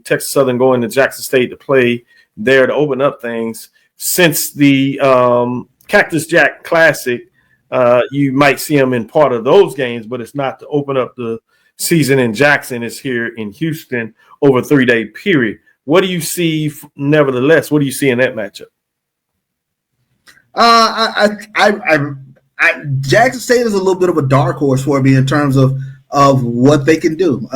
Texas Southern going to Jackson State to play there to open up things. Since the Cactus Jack Classic, you might see them in part of those games, but it's not to open up the season in Jackson. It's here in Houston over a 3-day period. What do you see, nevertheless, what do you see in that matchup? Jackson State is a little bit of a dark horse for me in terms of what they can do.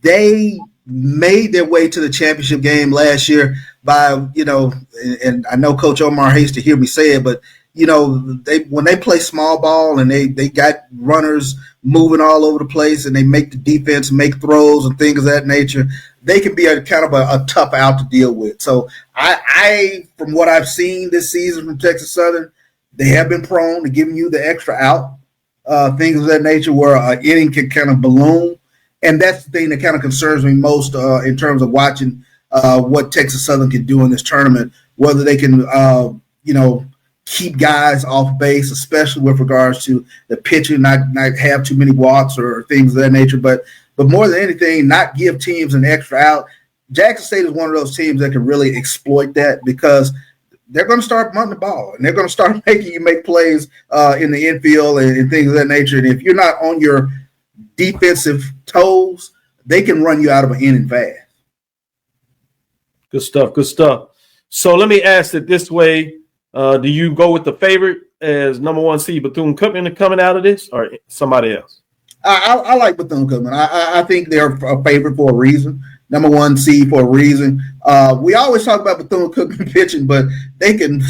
They made their way to the championship game last year by, and I know Coach Omar hates to hear me say it, but when they play small ball and they got runners moving all over the place and they make the defense make throws and things of that nature, they can be a kind of a tough out to deal with. So I from what I've seen this season from Texas Southern, they have been prone to giving you the extra out, things of that nature where an inning can kind of balloon. And that's the thing that kind of concerns me most in terms of watching what Texas Southern can do in this tournament, whether they can, keep guys off base, especially with regards to the pitching, not have too many walks or things of that nature. But more than anything, not give teams an extra out. Jackson State is one of those teams that can really exploit that, because they're going to start bunting the ball and they're going to start making you make plays in the infield and things of that nature. And if you're not on your defensive toes, they can run you out of an inning fast. Good stuff. Good stuff. So let me ask it this way. Do you go with the favorite as number 1 seed Bethune-Cookman coming out of this or somebody else? I like Bethune-Cookman. I think they're a favorite for a reason. Number 1 seed for a reason. We always talk about Bethune-Cookman pitching, but they can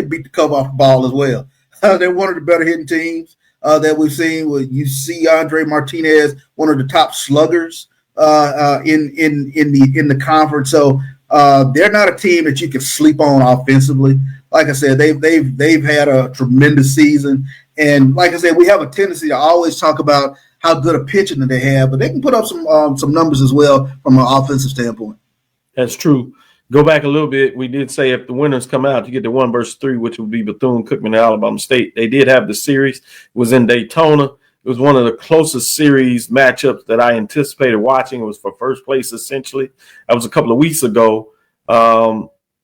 beat the cover off the ball as well. They're one of the better hitting teams that we've seen. You see Andre Martinez, one of the top sluggers in the conference. So they're not a team that you can sleep on offensively. Like I said, they've had a tremendous season, and like I said, we have a tendency to always talk about how good a pitching that they have, but they can put up some numbers as well from an offensive standpoint. That's true. Go back a little bit. We did say if the winners come out, you get the 1 versus 3, which would be Bethune-Cookman and Alabama State. They did have the series. It was in Daytona. It was one of the closest series matchups that I anticipated watching. It was for first place, essentially. That was a couple of weeks ago.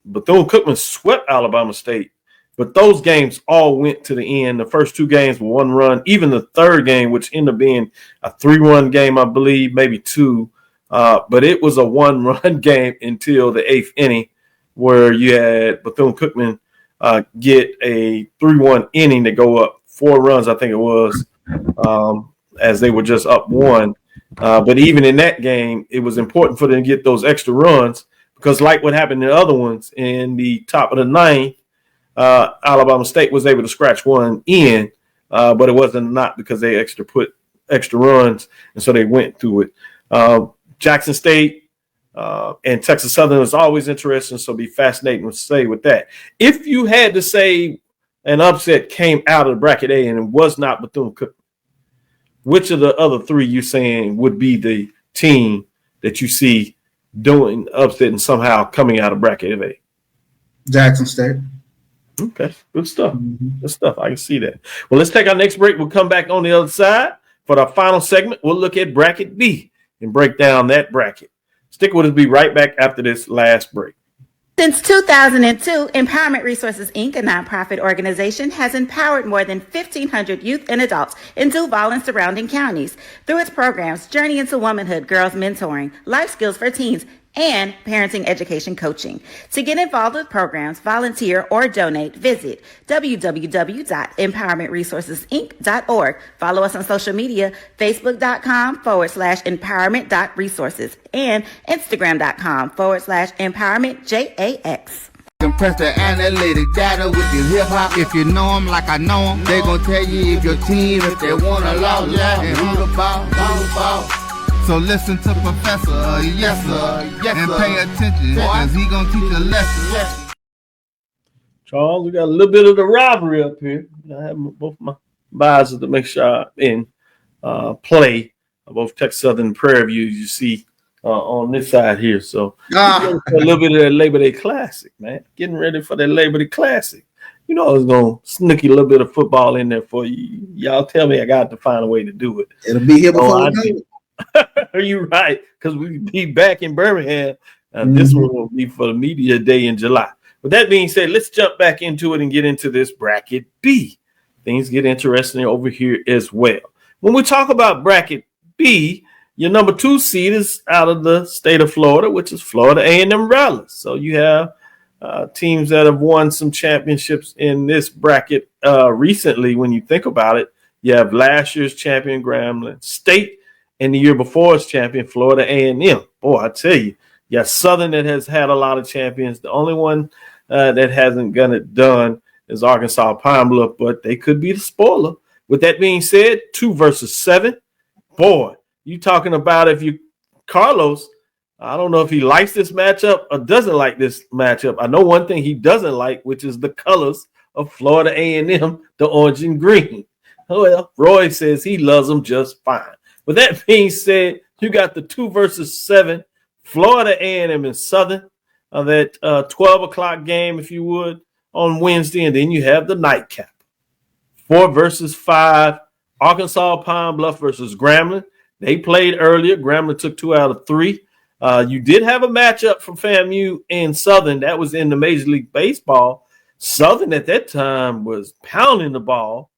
Bethune-Cookman swept Alabama State, but those games all went to the end. The first 2 games were 1 run. Even the third game, which ended up being a 3-run game, I believe, maybe 2. But it was a 1-run game until the 8th inning, where you had Bethune-Cookman get a 3-1 inning to go up 4 runs, I think it was, as they were just up 1. But even in that game, it was important for them to get those extra runs because, like what happened in the other ones, in the top of the 9th, Alabama State was able to scratch 1 in, but it wasn't not because they put extra runs, and so they went through it. Jackson State and Texas Southern is always interesting, so it'll be fascinating to say with that. If you had to say an upset came out of bracket A and it was not Bethune-Cookman, which of the other 3 you saying would be the team that you see doing upset and somehow coming out of bracket A? Jackson State. Okay, good stuff. Good stuff. I can see that. Well, let's take our next break. We'll come back on the other side. For our final segment, we'll look at bracket B and break down that bracket. Stick with us. Be right back after this last break. Since 2002, Empowerment Resources, Inc., a nonprofit organization, has empowered more than 1,500 youth and adults in Duval and surrounding counties. Through its programs, Journey into Womanhood, Girls Mentoring, Life Skills for Teens, and Parenting Education Coaching. To get involved with programs, volunteer, or donate, visit www.empowermentresourcesinc.org. Follow us on social media, facebook.com/empowerment.resources and instagram.com/empowermentjax. Compress the analytic data with your hip hop. If you know them like I know them, they gon' tell you if your team, if they wanna law, and who the ball. So listen to Professor, yes sir, and pay attention, cause he gonna teach a lesson. Charles, we got a little bit of the rivalry up here. I have both my biases to make sure I'm in play. Both Texas Southern and Prairie View, you see on this side here. So a little bit of that Labor Day Classic, man. Getting ready for that Labor Day Classic. You know I was going to sneak a little bit of football in there for you. Y'all tell me I got to find a way to do it. It'll be here before we know it. Are you right? Because we be back in Birmingham. This one will be for the media day in July. With that being said, let's jump back into it and get into this bracket B. Things get interesting over here as well. When we talk about bracket B, your number 2 seed is out of the state of Florida, which is Florida A&M Raleigh. So you have teams that have won some championships in this bracket recently. When you think about it, you have last year's champion Grambling State and the year before's champion Florida A&M. Boy, I tell you, Southern that has had a lot of champions. The only one that hasn't got it done is Arkansas Pine Bluff, but they could be the spoiler. With that being said, 2 versus 7. Boy, you talking about Carlos, I don't know if he likes this matchup or doesn't like this matchup. I know one thing he doesn't like, which is the colors of Florida A&M, the orange and green. Well, Roy says he loves them just fine. With that being said, you got the 2 versus 7, Florida A&M and Southern, that 12 o'clock game, if you would, on Wednesday, and then you have the nightcap. 4 versus 5, Arkansas Pine Bluff versus Grambling. They played earlier. Grambling took 2 out of 3. You did have a matchup for FAMU and Southern. That was in the Major League Baseball. Southern at that time was pounding the ball,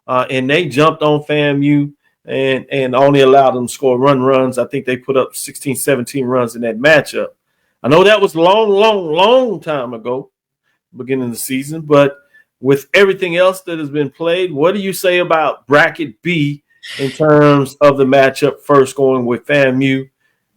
and they jumped on FAMU and only allowed them to score runs. I think they put up 16, 17 runs in that matchup. I know that was long time ago, beginning of the season, but with everything else that has been played, what do you say about bracket B in terms of the matchup, first going with FAMU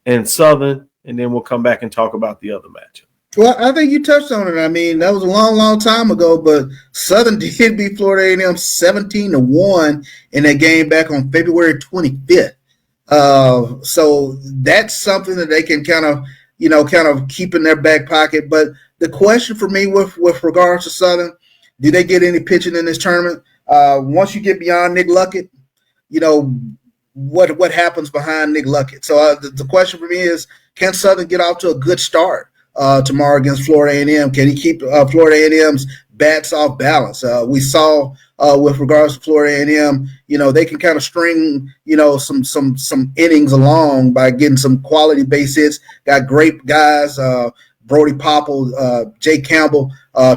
and Southern, and then we'll come back and talk about the other matchup? Well, I think you touched on it. I mean, that was a long time ago, but Southern did beat Florida A&M 17-1 in that game back on February 25th. So that's something that they can kind of keep in their back pocket. But the question for me with regards to Southern, do they get any pitching in this tournament? Once you get beyond Nick Luckett, what happens behind Nick Luckett? So the question for me is, can Southern get off to a good start tomorrow against Florida A&M? Can he keep Florida A&M's bats off balance? We saw with regards to Florida A&M, they can kind of string, some innings along by getting some quality base hits. Got great guys, Brody Popple, Jay Campbell,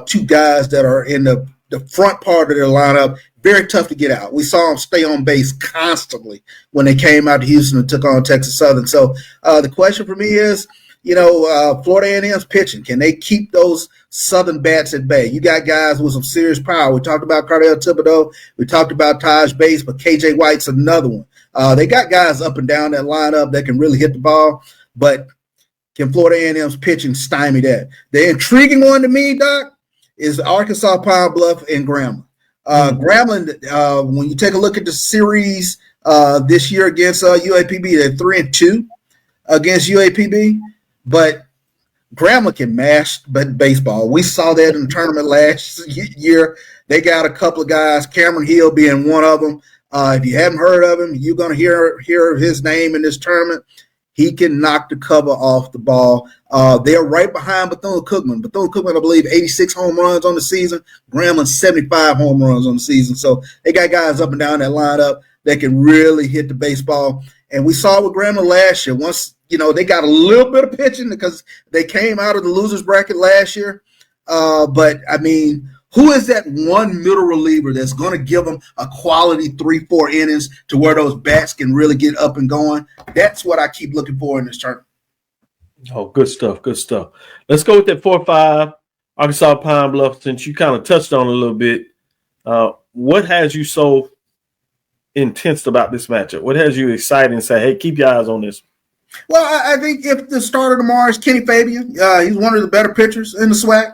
two guys that are in the front part of their lineup. Very tough to get out. We saw them stay on base constantly when they came out to Houston and took on Texas Southern. So the question for me is, Florida A&M's pitching. Can they keep those Southern bats at bay? You got guys with some serious power. We talked about Cardell Thibodeau. We talked about Taj Bates, but KJ White's another one. They got guys up and down that lineup that can really hit the ball, but can Florida A&M's pitching stymie that? The intriguing one to me, Doc, is Arkansas, Pine Bluff, and Grambling. Grambling, when you take a look at the series this year against UAPB, they're 3-2 against UAPB, but Grambling can mash baseball. We saw that in the tournament last year. They got a couple of guys, Cameron Hill being one of them. If you haven't heard of him, you're going to hear his name in this tournament. He can knock the cover off the ball. They're right behind Bethune-Cookman. Bethune-Cookman, I believe, 86 home runs on the season. Grambling, 75 home runs on the season. So they got guys up and down that lineup that can really hit the baseball. And we saw with Grambling last year. Once, they got a little bit of pitching because they came out of the losers bracket last year. But, I mean, who is that one middle reliever that's going to give them a quality 3-4 innings to where those bats can really get up and going? That's what I keep looking for in this tournament. Oh, good stuff. Let's go with that 4-5 Arkansas Pine Bluff, since you kind of touched on it a little bit. What has you so intense about this matchup? What has you excited and say, hey, keep your eyes on this? Well, I think if the starter tomorrow is Kenny Fabian, he's one of the better pitchers in the SWAC.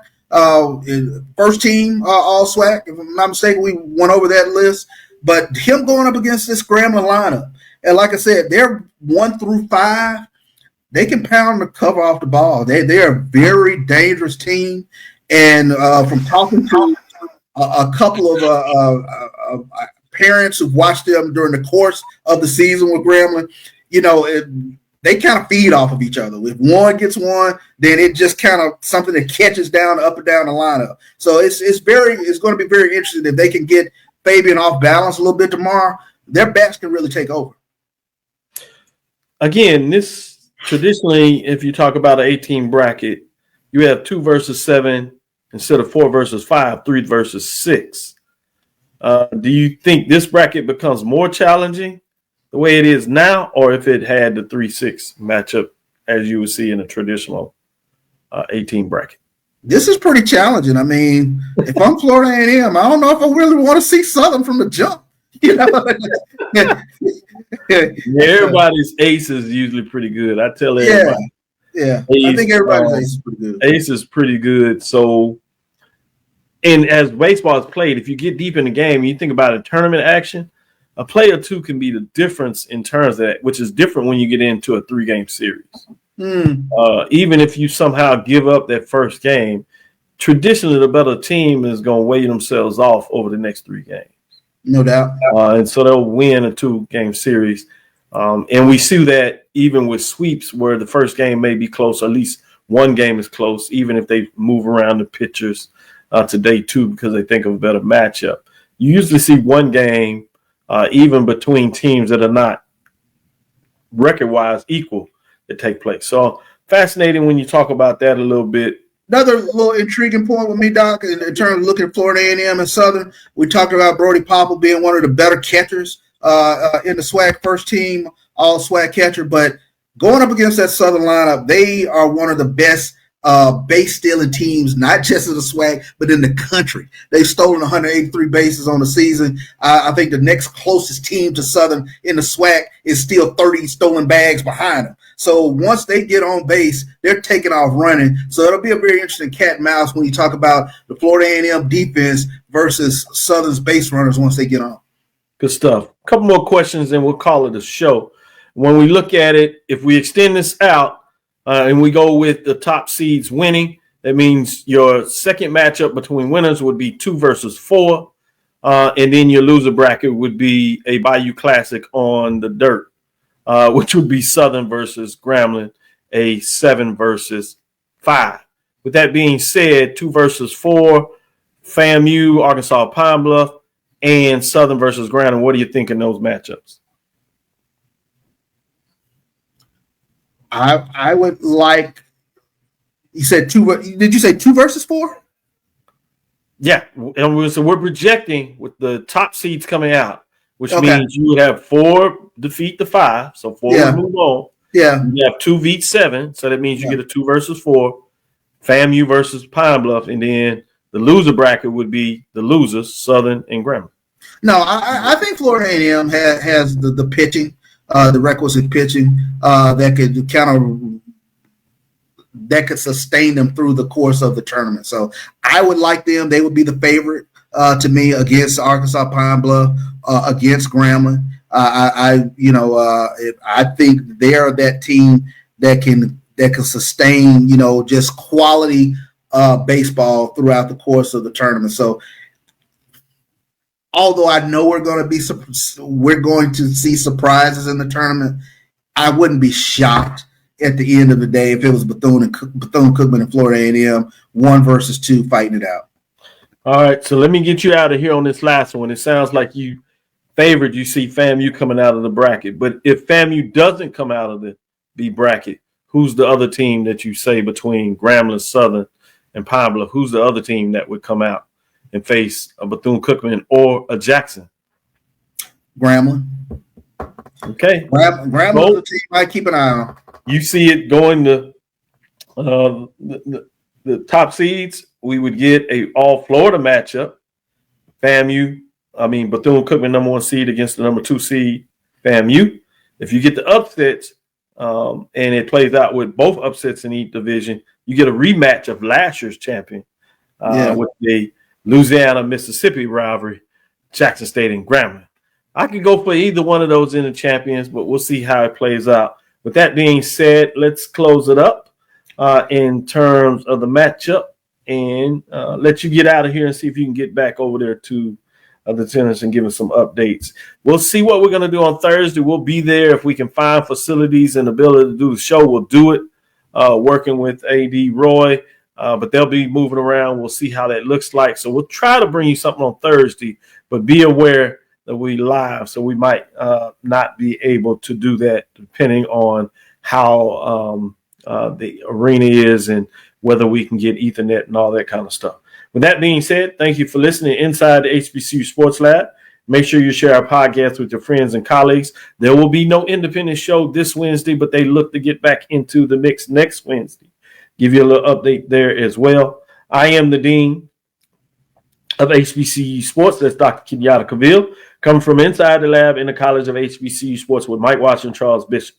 First team all SWAC, if I'm not mistaken. We went over that list, but him going up against this Grambling lineup, and like I said, they're 1 through 5. They can pound the cover off the ball. They're a very dangerous team, and from talking to a couple of parents who've watched them during the course of the season with Grambling, they kind of feed off of each other. If one gets one, then it just kind of something that catches down up and down the lineup. So it's going to be very interesting if they can get Fabian off balance a little bit tomorrow. Their bats can really take over. Again, this traditionally, if you talk about an 18 bracket, you have 2 versus 7 instead of 4 versus 5, 3 versus 6. Do you think this bracket becomes more challenging the way it is now, or if it had the 3-6 matchup as you would see in a traditional 18 bracket? This is pretty challenging. I mean, if I'm Florida A&M, I don't know if I really want to see Southern from the jump. Everybody's ace is usually pretty good. I tell everybody. Yeah. Ace, I think everybody's ace is pretty good. Ace is pretty good. So, and as baseball is played, if you get deep in the game, you think about a tournament action, a play or two can be the difference in terms of that, which is different when you get into a 3-game series. Even if you somehow give up that first game, traditionally the better team is going to weigh themselves off over the next 3 games. No doubt. And so they'll win a 2-game series. And we see that even with sweeps where the first game may be close, or at least one game is close, even if they move around the pitchers to day 2 because they think of a better matchup. You usually see one game even between teams that are not record-wise equal that take place. So fascinating when you talk about that a little bit. Another little intriguing point with me, Doc, in terms of looking at Florida A&M and Southern, we talked about Brody Popple being one of the better catchers in the SWAC, first team all SWAC catcher, but going up against that Southern lineup, they are one of the best base stealing teams, not just in the SWAC, but in the country. They've stolen 183 bases on the season. I think the next closest team to Southern in the SWAC is still 30 stolen bags behind them. So once they get on base, they're taking off running. So it'll be a very interesting cat and mouse when you talk about the Florida A&M defense versus Southern's base runners once they get on. Good stuff. A couple more questions and we'll call it a show. When we look at it, if we extend this out, and we go with the top seeds winning, that means your second matchup between winners would be 2 versus 4. And then your loser bracket would be a Bayou Classic on the dirt, which would be Southern versus Grambling, a 7 versus 5. With that being said, 2 versus 4, FAMU, Arkansas Pine Bluff, and Southern versus Grambling. What do you think in those matchups? I would like. You said 2. Did you say 2 versus 4? Yeah, and so we're projecting with the top seeds coming out, which means you would have 4 defeat the 5, so 4 would move on. Yeah, you have 2 beat 7, so that means you get a 2 versus 4, FAMU versus Pine Bluff, and then the loser bracket would be the losers, Southern and Grambling. No, I think Florida A&M has the pitching. The requisite pitching that could sustain them through the course of the tournament. So I would like them. They would be the favorite to me against Arkansas Pine Bluff, against Grambling. I think they are that team that can sustain just quality baseball throughout the course of the tournament. So although I know we're going to see surprises in the tournament, I wouldn't be shocked at the end of the day if it was Bethune-Cookman and Florida A&M 1 versus 2 fighting it out. All right, so let me get you out of here on this last one. It sounds like you see FAMU coming out of the bracket, but if FAMU doesn't come out of the bracket, who's the other team that you say between Grambling, Southern, and Pine Bluff? Who's the other team that would come out and face a Bethune-Cookman or a Jackson? Grambling. Okay. Grambling is a team I keep an eye on. You see it going to the top seeds. We would get a all Florida matchup. Bethune-Cookman number 1 seed against the number 2 seed FAMU. If you get the upsets and it plays out with both upsets in each division, you get a rematch of last year's champion with the Louisiana-Mississippi rivalry, Jackson State and Grambling. I could go for either one of those in the champions, but we'll see how it plays out. With that being said, let's close it up in terms of the matchup and let you get out of here and see if you can get back over there to the tennis and give us some updates. We'll see what we're going to do on Thursday. We'll be there. If we can find facilities and ability to do the show, we'll do it, working with A.D. Roy. But they'll be moving around. We'll see how that looks like. So we'll try to bring you something on Thursday, but be aware that we live, so we might not be able to do that depending on how the arena is and whether we can get Ethernet and all that kind of stuff. With that being said, thank you for listening inside the HBCU Sports Lab. Make sure you share our podcast with your friends and colleagues. There will be no independent show this Wednesday, but they look to get back into the mix next Wednesday. Give you a little update there as well. I am the Dean of HBCU Sports. That's Dr. Kenyatta Cavil, coming from inside the lab in the College of HBCU Sports with Mike Washington, Charles Bishop.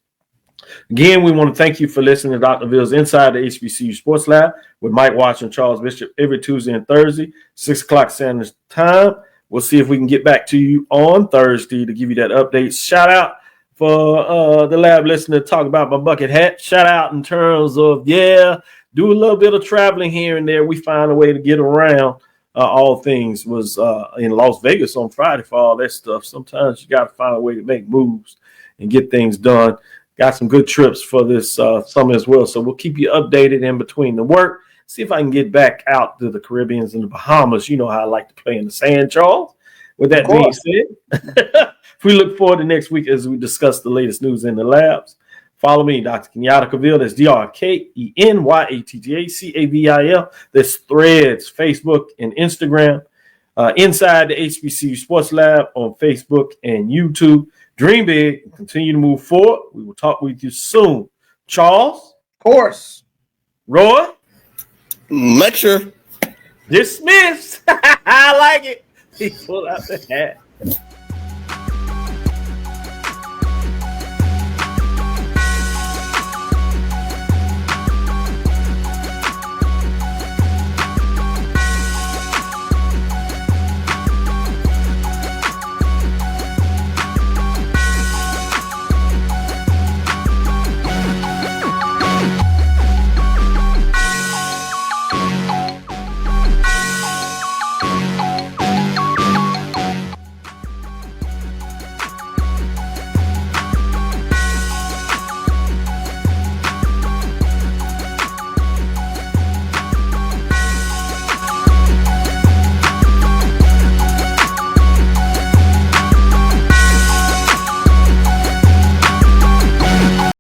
Again, we want to thank you for listening to Dr. Ville's Inside the HBCU Sports Lab with Mike Washington, Charles Bishop every Tuesday and Thursday, 6 o'clock Standard Time. We'll see if we can get back to you on Thursday to give you that update. Shout out for the lab listener to talk about my bucket hat. Shout out in terms of, do a little bit of traveling here and there. We find a way to get around. All things was in Las Vegas on Friday for all that stuff. Sometimes you got to find a way to make moves and get things done. Got some good trips for this summer as well. So we'll keep you updated in between the work. See if I can get back out to the Caribbeans and the Bahamas. You know how I like to play in the sand, Charles. With that being said, we look forward to next week as we discuss the latest news in the labs. Follow me, Dr. Kenyatta Cavil. That's DrKenyattacavil. That's Threads, Facebook, and Instagram. Inside the HBCU Sports Lab on Facebook and YouTube. Dream big and continue to move forward. We will talk with you soon. Charles? Of course. Roy? Lecture. Dismissed. I like it. He pulled out the hat.